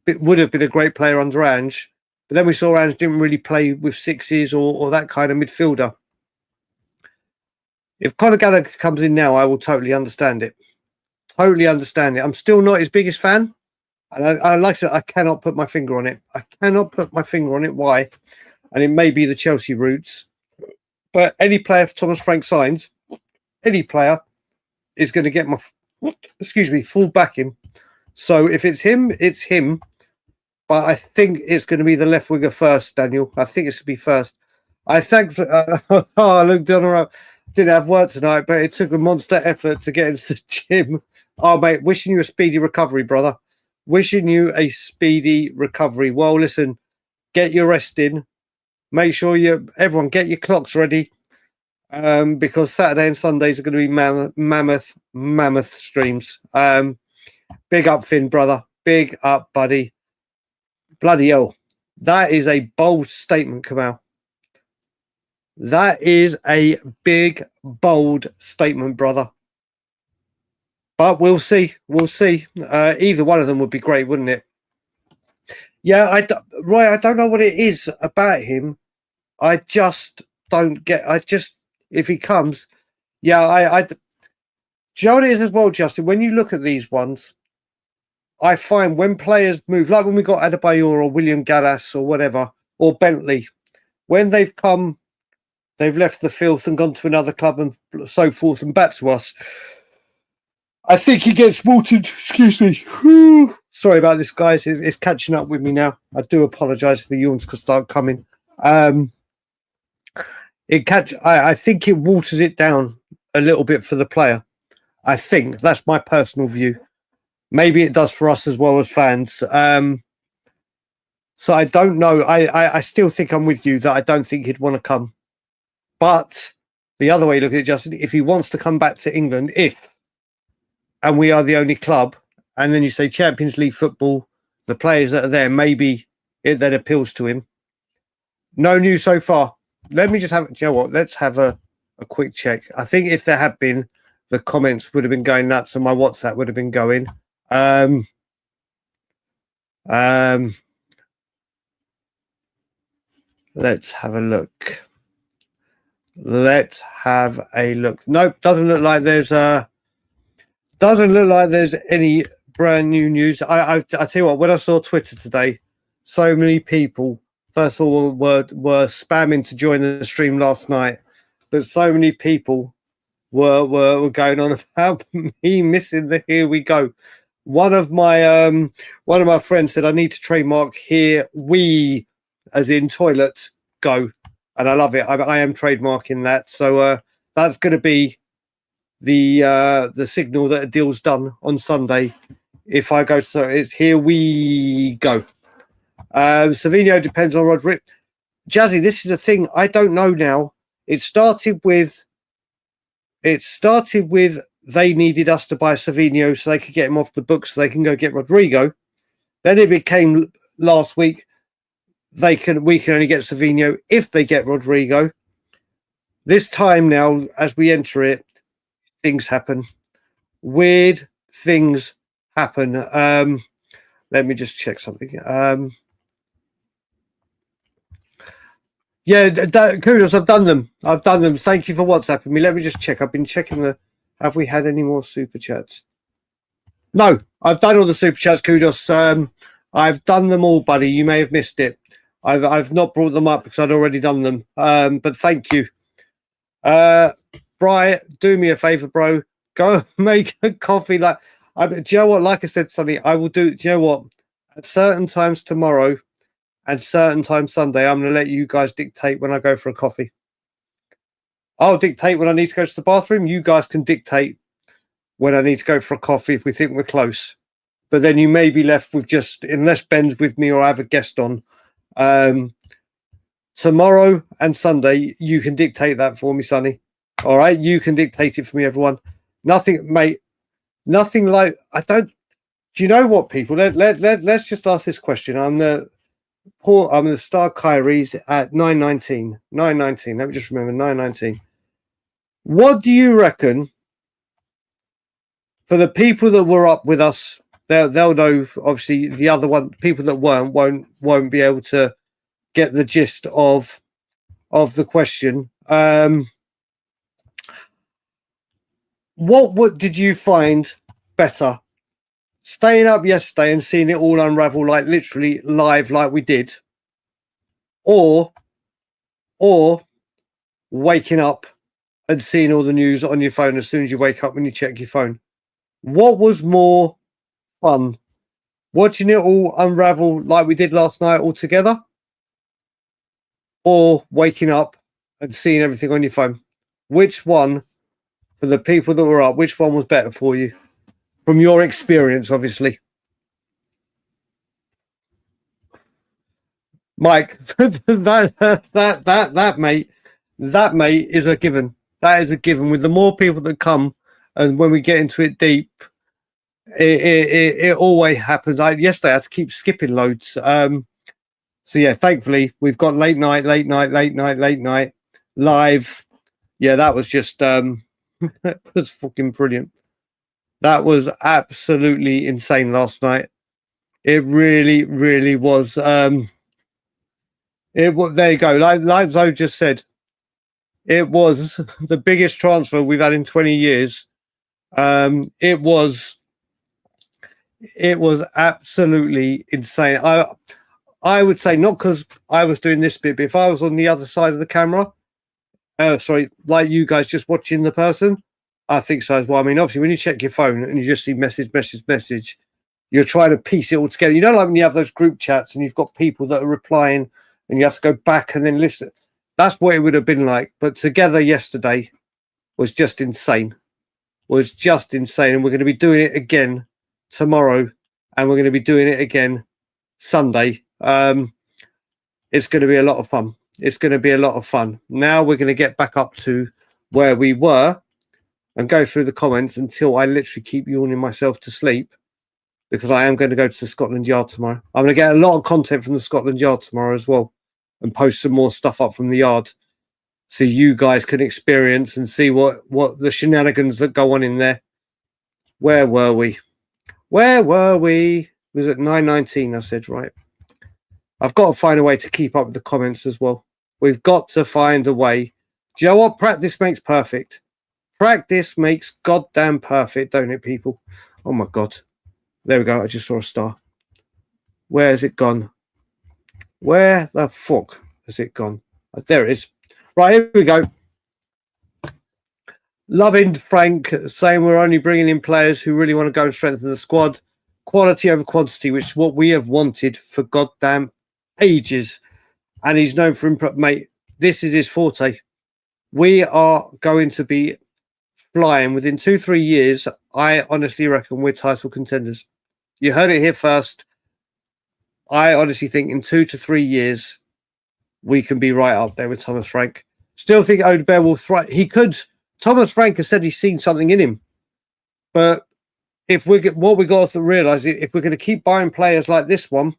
have been a great player under Ange. But then we saw Ange didn't really play with sixes or that kind of midfielder. If Conor Gallagher comes in now, I will totally understand it. Totally understand it. I'm still not his biggest fan. And I like I said, I cannot put my finger on it. I cannot put my finger on it. Why? And it may be the Chelsea roots. But any player Thomas Frank signs, any player is going to get my, full backing. So if it's him, it's him. But I think it's going to be the left winger first, Daniel. I think it should be first. I thank. Luke Donner didn't have work tonight, but it took a monster effort to get into the gym. Oh, mate, wishing you a speedy recovery, brother. Wishing you a speedy recovery. Well, listen, get your rest in. Make sure everyone get your clocks ready, because Saturday and Sundays are going to be mammoth streams. Big up, Finn, brother. Big up, buddy. Bloody hell. That is a bold statement, Kamal. That is a big, bold statement, brother. But we'll see. We'll see. Either one of them would be great, wouldn't it? Yeah, Roy, I don't know what it is about him. I just don't get. If he comes, yeah, do you know what it is as well, Justin? When you look at these ones, I find when players move, like when we got Adebayor or William Gallas or whatever, or Bentley, when they've come, they've left the filth and gone to another club and so forth and back to us. I think he gets watered. Excuse me. Whew. Sorry about this, guys. It's catching up with me now. I do apologise if the yawns could start coming. I think it waters it down a little bit for the player. I think that's my personal view. Maybe it does for us as well as fans. So I don't know. I still think I'm with you that I don't think he'd want to come. But the other way, look at it, Justin, if he wants to come back to England, and we are the only club, and then you say Champions League football, the players that are there, maybe it then appeals to him. No news so far. Let me just do you know what? Let's have a quick check. I think if there had been, the comments would have been going nuts and my WhatsApp would have been going. Let's have a look. Let's have a look. Nope, doesn't look like there's any brand new news. I tell you what, when I saw Twitter today, so many people first of all were spamming to join the stream last night, but so many people were going on about me missing the here we go. One of my friends said I need to trademark here we, as in toilet, go, and I love it. I am trademarking that, so that's going to be the signal that a deal's done on Sunday. If I go, so it's here we go. Savinho depends on Rodrigo. Jazzy, this is the thing. I don't know now. It started with they needed us to buy Savinho so they could get him off the books so they can go get Rodrigo. Then it became last week we can only get Savinho if they get Rodrigo. This time now, as we enter it, things happen. Weird things happen. Let me just check something. Kudos, I've done them. Thank you for WhatsApping me. Let me just check. I've been checking have we had any more super chats? No, I've done all the super chats, Kudos. I've done them all, buddy. You may have missed it. I've not brought them up because I'd already done them. But thank you. Bri, do me a favor, bro. Go make a coffee. Do you know what? Like I said, Sonny, I will do. Do you know what? At certain times tomorrow and certain times Sunday, I'm going to let you guys dictate when I go for a coffee. I'll dictate when I need to go to the bathroom. You guys can dictate when I need to go for a coffee if we think we're close. But then you may be left with just, unless Ben's with me or I have a guest on, tomorrow and Sunday, you can dictate that for me, Sonny. All right? You can dictate it for me, everyone. Nothing, mate. Nothing like, do you know what, people? Let's just ask this question. I'm the star Kyrie's at 9:19. 9:19. Let me just remember 9:19. What do you reckon? For the people that were up with us, they'll know. Obviously, the other one, people that won't be able to get the gist of the question. what did you find better? Staying up yesterday and seeing it all unravel, like literally live, like we did, or waking up and seeing all the news on your phone as soon as you wake up when you check your phone? What was more fun? Watching it all unravel like we did last night all together, or waking up and seeing everything on your phone? Which one, for the people that were up, which one was better for you? From your experience, obviously. Mike, that mate is a given. That is a given. With the more people that come, and when we get into it deep, it always happens. Yesterday I had to keep skipping loads. So yeah, thankfully we've got late night live. Yeah, that was just that was fucking brilliant. That was absolutely insane last night. It really, really was. There you go. Like Zoe just said, it was the biggest transfer we've had in 20 years. It was absolutely insane. I would say, not because I was doing this bit, but if I was on the other side of the camera, sorry, like you guys just watching the person, I think so as well. I mean, obviously, when you check your phone and you just see message, you're trying to piece it all together. You know, like when you have those group chats and you've got people that are replying and you have to go back and then listen. That's what it would have been like. But together yesterday was just insane. And we're going to be doing it again tomorrow, and we're going to be doing it again Sunday. It's going to be a lot of fun. Now we're going to get back up to where we were and go through the comments until I literally keep yawning myself to sleep, because I am going to go to the Scotland Yard tomorrow. I'm going to get a lot of content from the Scotland Yard tomorrow as well, and post some more stuff up from the yard, so you guys can experience and see what the shenanigans that go on in there. Where were we? It was at 9:19, I said, right. I've got to find a way to keep up with the comments as well. We've got to find a way. Do you know what? Practice makes perfect. Practice makes goddamn perfect, don't it, people? Oh my God. There we go. I just saw a star. Where has it gone? Where the fuck has it gone? There it is. Right, here we go. Loving Frank saying we're only bringing in players who really want to go and strengthen the squad. Quality over quantity, which is what we have wanted for goddamn ages. And he's known for input, mate. This is his forte. We are going to be flying within 2-3 years. I honestly reckon we're title contenders. You heard it here first. I honestly think in 2 to 3 years, we can be right up there with Thomas Frank. Still think Odegaard will thrive. He could. Thomas Frank has said he's seen something in him. But if what we got to realise, if we're going to keep buying players like this one,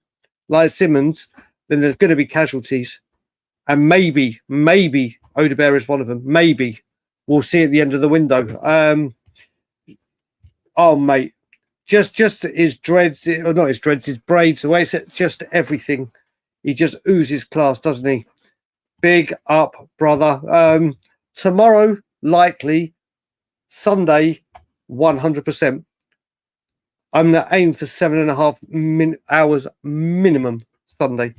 like Simmons, then there's going to be casualties. And maybe Odegaard is one of them. Maybe. We'll see at the end of the window. Oh, mate. Just his dreads, or not his dreads, his braids, the way it's just everything. He just oozes class, doesn't he? Big up, brother. Tomorrow, likely. Sunday, 100%. I'm going to aim for 7.5 hours minimum Sunday.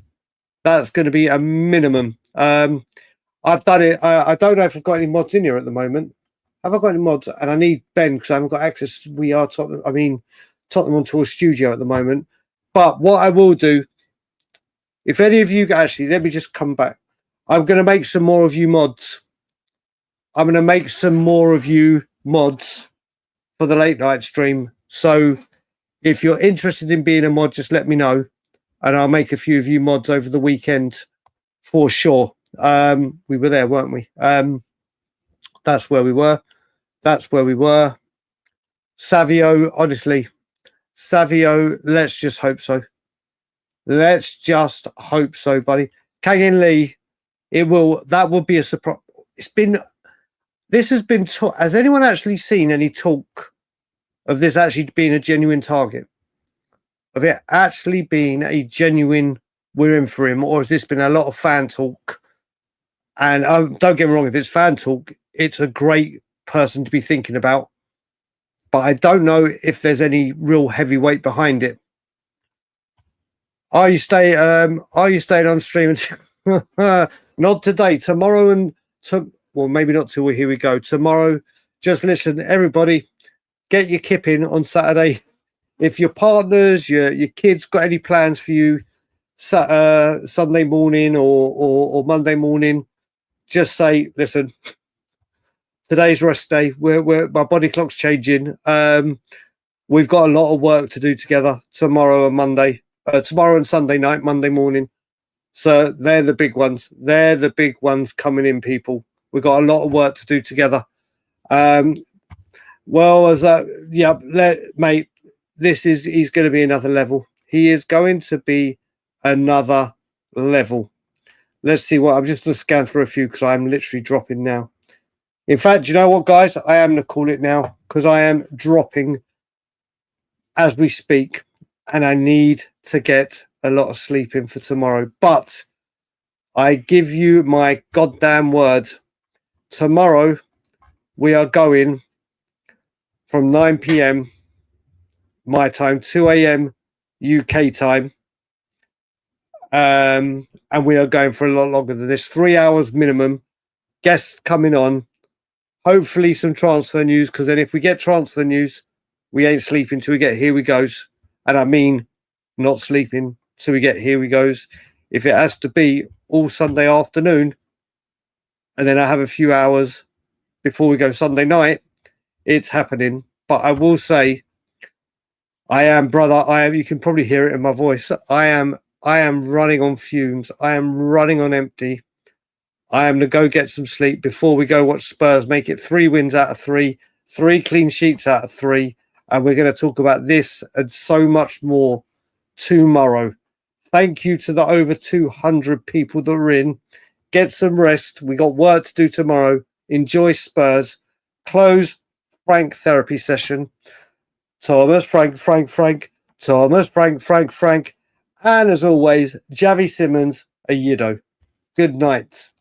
That's going to be a minimum. I've done it. I don't know if I've got any mods in here at the moment. Have I got any mods? And I need Ben because I haven't got access. We are Tottenham. I mean, Tottenham onto a studio at the moment. But what I will do, if any of you actually, let me just come back. I'm going to make some more of you mods. I'm going to make some more of you mods for the late night stream. So if you're interested in being a mod, just let me know, and I'll make a few of you mods over the weekend for sure. We were there, weren't we? That's where we were. Savio, honestly, let's just hope so. Buddy. Kang-In Lee, that would be a surprise. Has anyone actually seen any talk of this actually being a genuine target? Of it actually being a genuine, we're in for him, or has this been a lot of fan talk? And don't get me wrong, if it's fan talk, it's a great person to be thinking about but I don't know if there's any real heavyweight behind it. Are you staying on stream? Not today. Tomorrow well, maybe not till here we go. Tomorrow, just listen, everybody. Get your kip in on Saturday. If your partners, your kids got any plans for you Sunday morning or Monday morning, just say, listen, today's rest day. My body clock's changing. We've got a lot of work to do together tomorrow and Sunday night, Monday morning. So they're the big ones. They're the big ones coming in, people. We've got a lot of work to do together. Well, as mate, he's going to be another level. He is going to be another level. Let's see what I'm just going to scan through a few because I'm literally dropping now. In fact, you know what, guys? I am going to call it now because I am dropping as we speak, and I need to get a lot of sleep in for tomorrow. But I give you my goddamn word. Tomorrow we are going from 9 p.m. my time, 2 a.m. UK time. And we are going for a lot longer than this, 3 hours minimum. Guests coming on, hopefully some transfer news, because then if we get transfer news, we ain't sleeping till we get here we goes. And I mean, not sleeping till we get here we goes. If it has to be all Sunday afternoon, and then I have a few hours before we go Sunday night, it's happening. But I will say, you can probably hear it in my voice. I am running on fumes. I am running on empty. I am to go get some sleep before we go watch Spurs make it 3 wins out of 3, 3 clean sheets out of 3. And we're going to talk about this and so much more tomorrow. Thank you to the over 200 people that are in. Get some rest. We got work to do tomorrow. Enjoy Spurs. Close Frank therapy session. Thomas, Frank. Thomas, Frank. And as always, Xavi Simmons, a Yido. Good night.